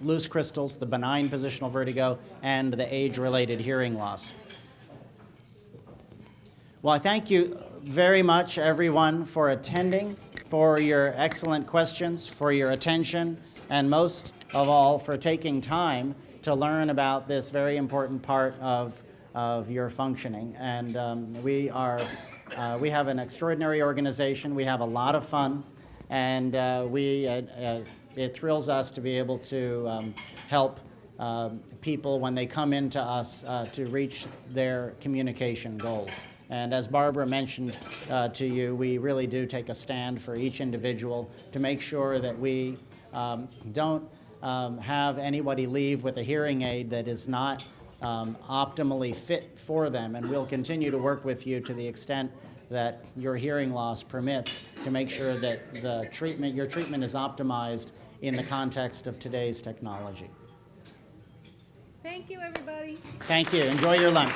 loose crystals, the benign positional vertigo, and the age-related hearing loss. Well, I thank you very much, everyone, for attending, for your excellent questions, for your attention, and most of all, for taking time to learn about this very important part of your functioning. And we have an extraordinary organization. We have a lot of fun, and we it thrills us to be able to help people when they come into us to reach their communication goals. And as Barbara mentioned to you, we really do take a stand for each individual to make sure that we don't have anybody leave with a hearing aid that is not optimally fit for them. And we'll continue to work with you to the extent that your hearing loss permits to make sure that your treatment is optimized in the context of today's technology. Thank you, everybody. Thank you. Enjoy your lunch.